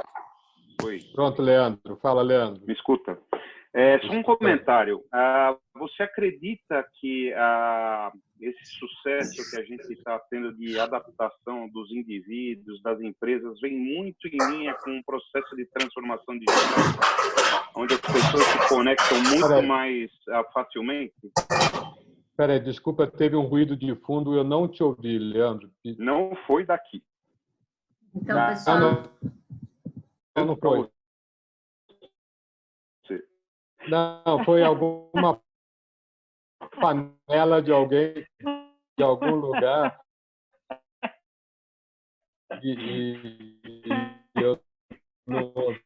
Oi. Pronto, Leandro. Fala, Leandro. Me escuta. Só um comentário. Você acredita que esse sucesso que a gente está tendo de adaptação dos indivíduos, das empresas, vem muito em linha com um processo de transformação digital, onde as pessoas se conectam muito mais facilmente? Peraí, desculpa, teve um ruído de fundo, eu não te ouvi, Leandro. Não foi daqui. Então, pessoal... Não foi. Não, foi alguma panela de alguém de algum lugar e eu não ouvi.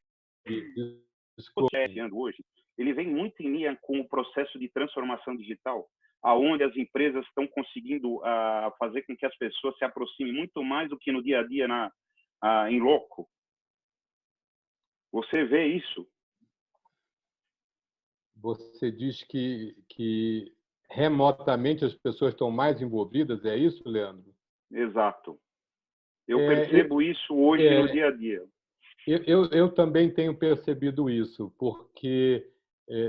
Desculpa. Hoje, ele vem muito em linha com o processo de transformação digital, aonde as empresas estão conseguindo fazer com que as pessoas se aproximem muito mais do que no dia a dia em loco. Você vê isso? Você diz que remotamente as pessoas estão mais envolvidas, é isso, Leandro? Exato. Eu percebo isso hoje no dia a dia. Eu também tenho percebido isso, porque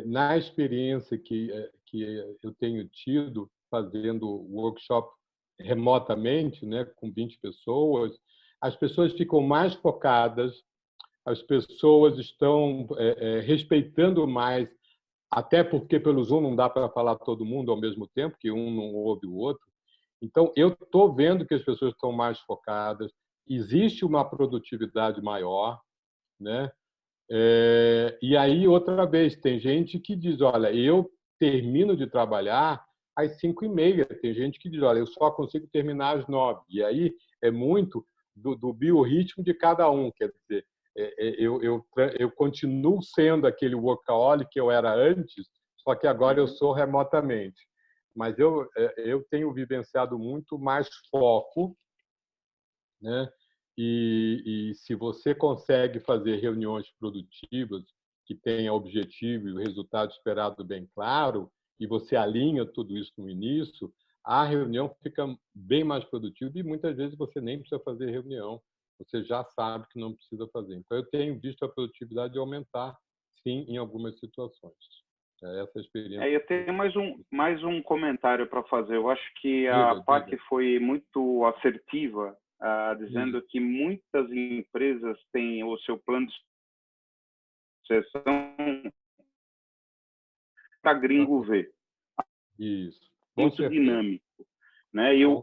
na experiência que eu tenho tido fazendo workshop remotamente, né, com 20 pessoas, as pessoas ficam mais focadas, as pessoas estão respeitando mais, até porque pelo Zoom não dá para falar todo mundo ao mesmo tempo, que um não ouve o outro. Então, eu estou vendo que as pessoas estão mais focadas, existe uma produtividade maior, né? E aí, outra vez, tem gente que diz, olha, eu termino de trabalhar às 5h30. Tem gente que diz, olha, eu só consigo terminar às 9h. E aí é muito do biorritmo de cada um. Quer dizer, eu continuo sendo aquele workaholic que eu era antes, só que agora eu sou remotamente. Mas eu tenho vivenciado muito mais foco, né? E se você consegue fazer reuniões produtivas que tenham objetivo e o resultado esperado bem claro, e você alinha tudo isso no início, a reunião fica bem mais produtiva e muitas vezes você nem precisa fazer reunião, você já sabe que não precisa fazer. Então, eu tenho visto a produtividade aumentar, sim, em algumas situações. Essa experiência. Eu tenho mais um comentário para fazer. Eu acho que a Paty foi muito assertiva, dizendo que muitas empresas têm o seu plano de sucessão para gringo ver. Isso. Muito dinâmico, né? E o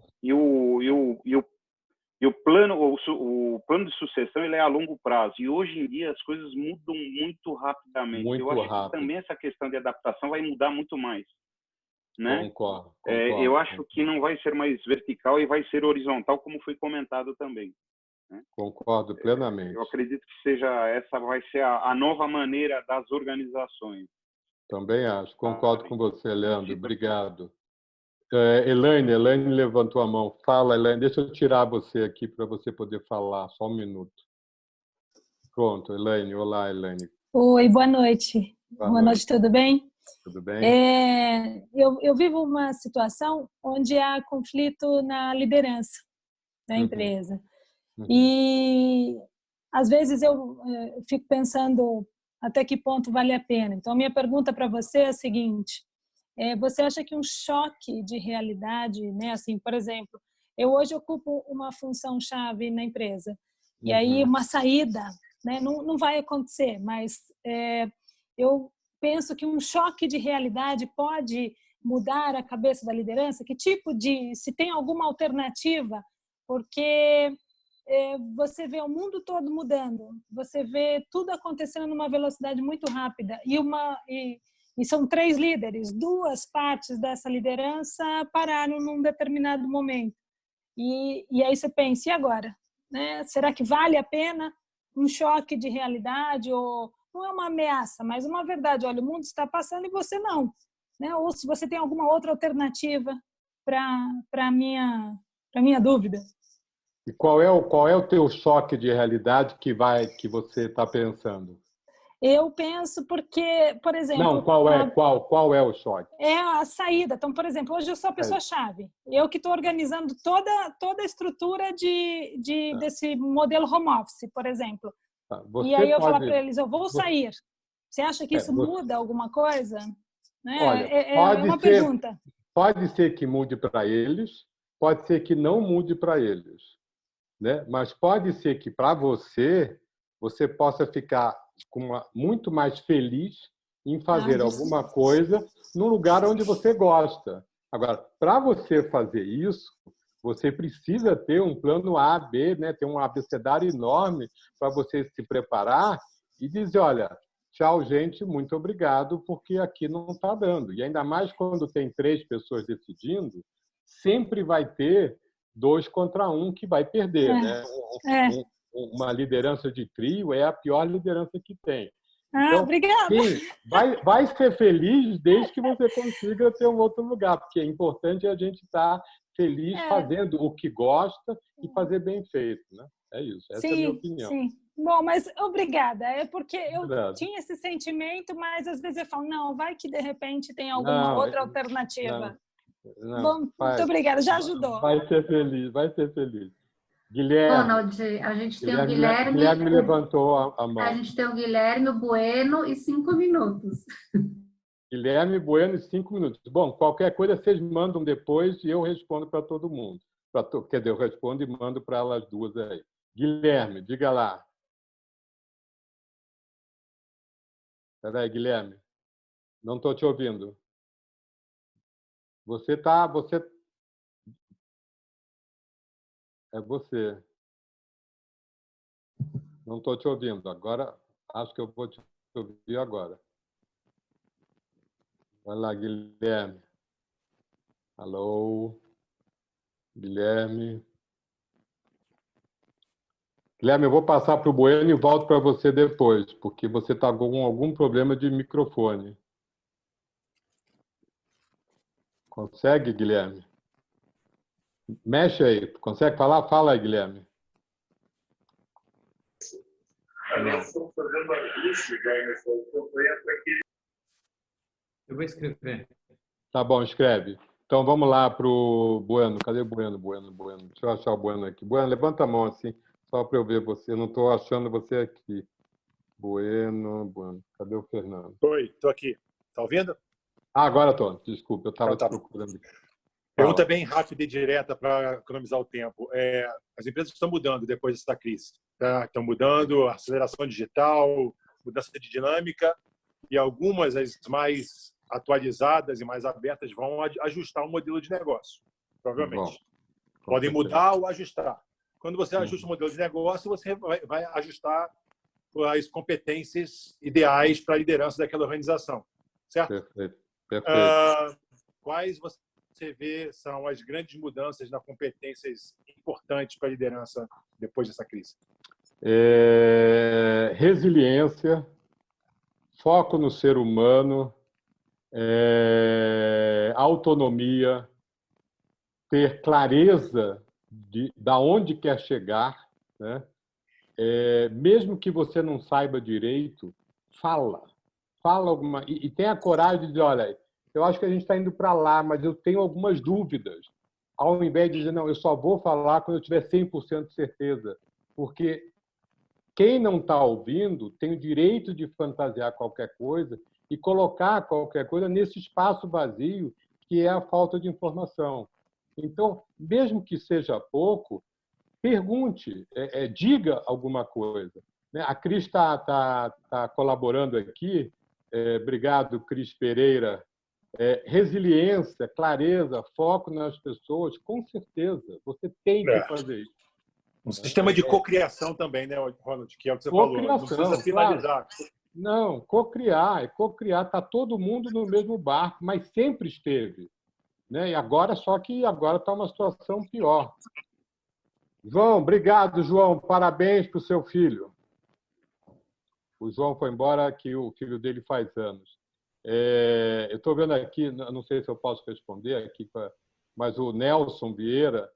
plano de sucessão ele é a longo prazo. E hoje em dia as coisas mudam muito rapidamente. Eu acho que também essa questão de adaptação vai mudar muito mais, né? Concordo. Eu acho que não vai ser mais vertical e vai ser horizontal, como foi comentado também, né? Concordo plenamente. Eu acredito que essa vai ser a nova maneira das organizações. Também acho. Concordo com você, Leandro. Obrigado. Elaine levantou a mão. Fala, Elaine. Deixa eu tirar você aqui para você poder falar. Só um minuto. Pronto, Elaine. Olá, Elaine. Oi, boa noite. Boa noite, tudo bem? Tudo bem? Eu vivo uma situação onde há conflito na liderança da empresa. E, às vezes, eu fico pensando até que ponto vale a pena. Então, a minha pergunta para você é a seguinte. Você acha que um choque de realidade, né? Assim, por exemplo, eu hoje ocupo uma função chave na empresa e aí uma saída, né? Não vai acontecer, mas eu penso que um choque de realidade pode mudar a cabeça da liderança. Que tipo se tem alguma alternativa, porque você vê o mundo todo mudando, você vê tudo acontecendo numa velocidade muito rápida e são 3 líderes, 2 partes dessa liderança pararam num determinado momento. E aí você pensa, e agora? Né? Será que vale a pena um choque de realidade? Ou não é uma ameaça, mas uma verdade. Olha, o mundo está passando e você não. Né? Ou se você tem alguma outra alternativa para minha dúvida. E qual é o teu choque de realidade que você está pensando? Eu penso porque, por exemplo... Não, qual é o choque? É a saída. Então, por exemplo, hoje eu sou a pessoa-chave. Eu que estou organizando toda a estrutura desse modelo home office, por exemplo. E aí eu falo para eles, eu vou sair. Você acha que isso muda alguma coisa? Né? Olha, é uma pergunta. Pode ser que mude para eles, pode ser que não mude para eles. Né? Mas pode ser que para você possa ficar muito mais feliz em fazer alguma coisa num lugar onde você gosta. Agora, para você fazer isso, você precisa ter um plano A, B, né? Ter um abecedário enorme para você se preparar e dizer, olha, tchau, gente, muito obrigado, porque aqui não está dando. E ainda mais quando tem 3 pessoas decidindo, sempre vai ter 2 contra 1 que vai perder, né? Uma liderança de trio é a pior liderança que tem. Então, obrigada. Sim, vai ser feliz desde que você consiga ter um outro lugar, porque é importante a gente estar feliz fazendo o que gosta e fazer bem feito, né? É isso, essa é a minha opinião. Sim. Bom, mas obrigada. É porque eu tinha esse sentimento, mas às vezes eu falo, não, vai que de repente tem alguma outra alternativa. Não, bom, muito obrigada, já ajudou. Vai ser feliz, vai ser feliz. Guilherme. Ronald, a gente tem o Guilherme Guilherme. Levantou a mão. A gente tem o Guilherme, o Bueno e 5 minutos. Guilherme Bueno e 5 minutos. Bom, qualquer coisa vocês mandam depois e eu respondo para todo mundo. Quer dizer, eu respondo e mando para elas duas aí. Guilherme, diga lá. Espera aí, Guilherme. Não estou te ouvindo. Você está... É você. Não estou te ouvindo. Agora, acho que eu vou te ouvir agora. Vai lá, Guilherme. Alô? Guilherme. Guilherme, eu vou passar para o Bueno e volto para você depois, porque você está com algum problema de microfone. Consegue, Guilherme? Mexe aí. Consegue falar? Fala aí, Guilherme. Eu vou escrever. Tá bom, escreve. Então, vamos lá para o Bueno. Cadê o Bueno? Deixa eu achar o Bueno aqui. Bueno, levanta a mão assim, só para eu ver você. Eu não estou achando você aqui. Bueno. Cadê o Fernando? Oi, estou aqui. Está ouvindo? Ah, agora estou. Desculpa, eu estava te procurando. Pergunta bem rápida e direta para economizar o tempo. As empresas estão mudando depois dessa crise. Tá? Estão mudando, aceleração digital, mudança de dinâmica, e algumas, as mais atualizadas e mais abertas, vão ajustar o modelo de negócio, provavelmente. Podem mudar ou ajustar. Quando você ajusta o modelo de negócio, você vai ajustar as competências ideais para a liderança daquela organização. Certo? Perfeito. Quais você vê são as grandes mudanças nas competências importantes para a liderança depois dessa crise? Resiliência, foco no ser humano, autonomia, ter clareza da onde quer chegar, né? Mesmo que você não saiba direito, fala alguma e tenha a coragem de dizer, olha, eu acho que a gente está indo para lá, mas eu tenho algumas dúvidas, ao invés de dizer, não, eu só vou falar quando eu tiver 100% de certeza, porque quem não está ouvindo tem o direito de fantasiar qualquer coisa e colocar qualquer coisa nesse espaço vazio que é a falta de informação. Então, mesmo que seja pouco, pergunte, diga alguma coisa. A Cris está colaborando aqui. Obrigado, Cris Pereira. Resiliência, clareza, foco nas pessoas, com certeza. Você tem que fazer isso. Um sistema de cocriação também, né, Ronald? Que é o que você falou. Não precisa finalizar. Claro. Não, cocriar. Está todo mundo no mesmo barco, mas sempre esteve. Né? E agora, só que agora está uma situação pior. João, obrigado, João. Parabéns para o seu filho. O João foi embora, que o filho dele faz anos. Eu estou vendo aqui, não sei se eu posso responder aqui, mas o Nelson Vieira,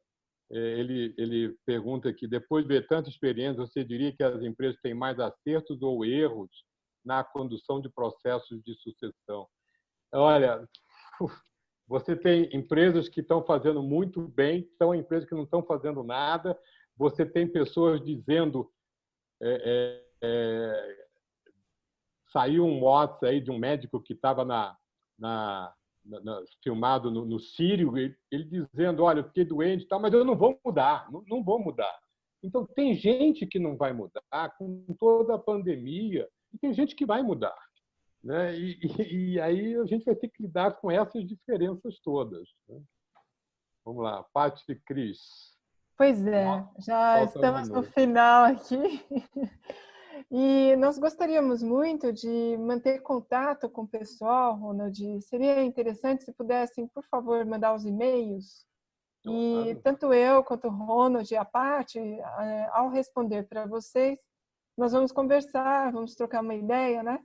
ele pergunta aqui, depois de ver tanta experiência, você diria que as empresas têm mais acertos ou erros na condução de processos de sucessão? Olha, você tem empresas que estão fazendo muito bem, são empresas que não estão fazendo nada, você tem pessoas dizendo... Saiu um WhatsApp aí de um médico que estava filmado no Sírio, ele dizendo, olha, eu fiquei doente, mas eu não vou mudar, não vou mudar. Então, tem gente que não vai mudar com toda a pandemia, e tem gente que vai mudar. Né? E aí a gente vai ter que lidar com essas diferenças todas. Né? Vamos lá, Paty e Cris. Pois é, já estamos no final aqui. E nós gostaríamos muito de manter contato com o pessoal, Ronald. Seria interessante se pudessem, por favor, mandar os e-mails. E tanto eu quanto o Ronald e a Paty, ao responder para vocês, nós vamos conversar, vamos trocar uma ideia, né?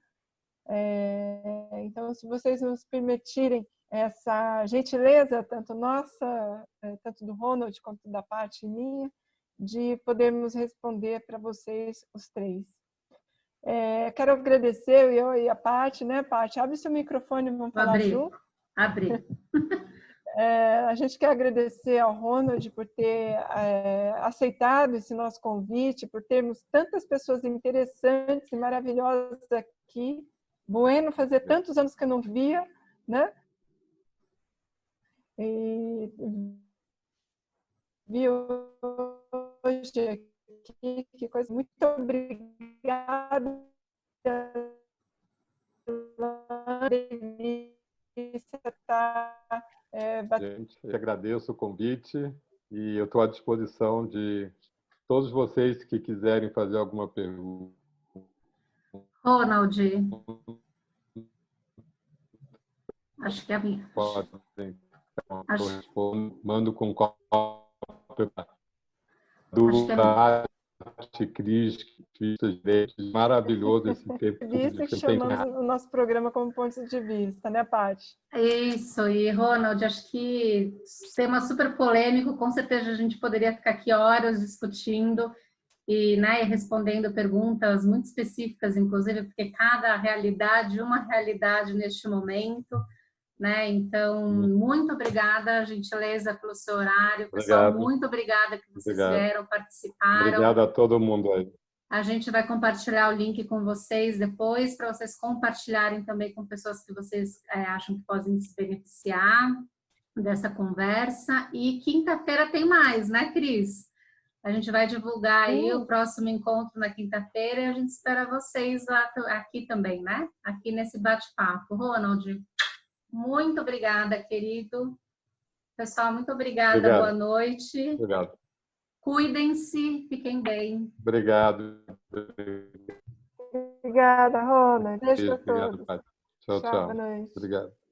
Então, se vocês nos permitirem essa gentileza, tanto nossa, tanto do Ronald quanto da Paty e minha, de podermos responder para vocês os três. Quero agradecer, eu e a Paty, né, Paty? Abre seu microfone, vamos falar junto. Abri. A gente quer agradecer ao Ronald por ter aceitado esse nosso convite, por termos tantas pessoas interessantes e maravilhosas aqui. Bueno, fazia tantos anos que eu não via, né? E vi hoje aqui, que coisa. Muito obrigada. Gente, eu agradeço o convite e eu estou à disposição de todos vocês que quiserem fazer alguma pergunta. Ronald, acho que é a minha. Podem, mando com cópia do Cris, maravilhoso esse tempo. Que chamamos o nosso programa como Pontos de Vista, né, Paty? Isso, e Ronald, acho que tema super polêmico, com certeza a gente poderia ficar aqui horas discutindo e, né, respondendo perguntas muito específicas, inclusive, porque cada realidade, uma realidade neste momento, né? Então, muito obrigada, gentileza, pelo seu horário. Pessoal, muito obrigada que vocês vieram, participaram. Obrigado a todo mundo aí. A gente vai compartilhar o link com vocês depois, para vocês compartilharem também com pessoas que vocês acham que podem se beneficiar dessa conversa. E quinta-feira tem mais, né, Cris? A gente vai divulgar aí o próximo encontro na quinta-feira e a gente espera vocês lá, aqui também, né? Aqui nesse bate-papo. Ronald, muito obrigada, querido. Pessoal, muito obrigada. Boa noite. Obrigado. Cuidem-se, fiquem bem. Obrigado. Obrigada, Ronald. Beijo para todos. Tchau, tchau. Boa noite. Obrigado.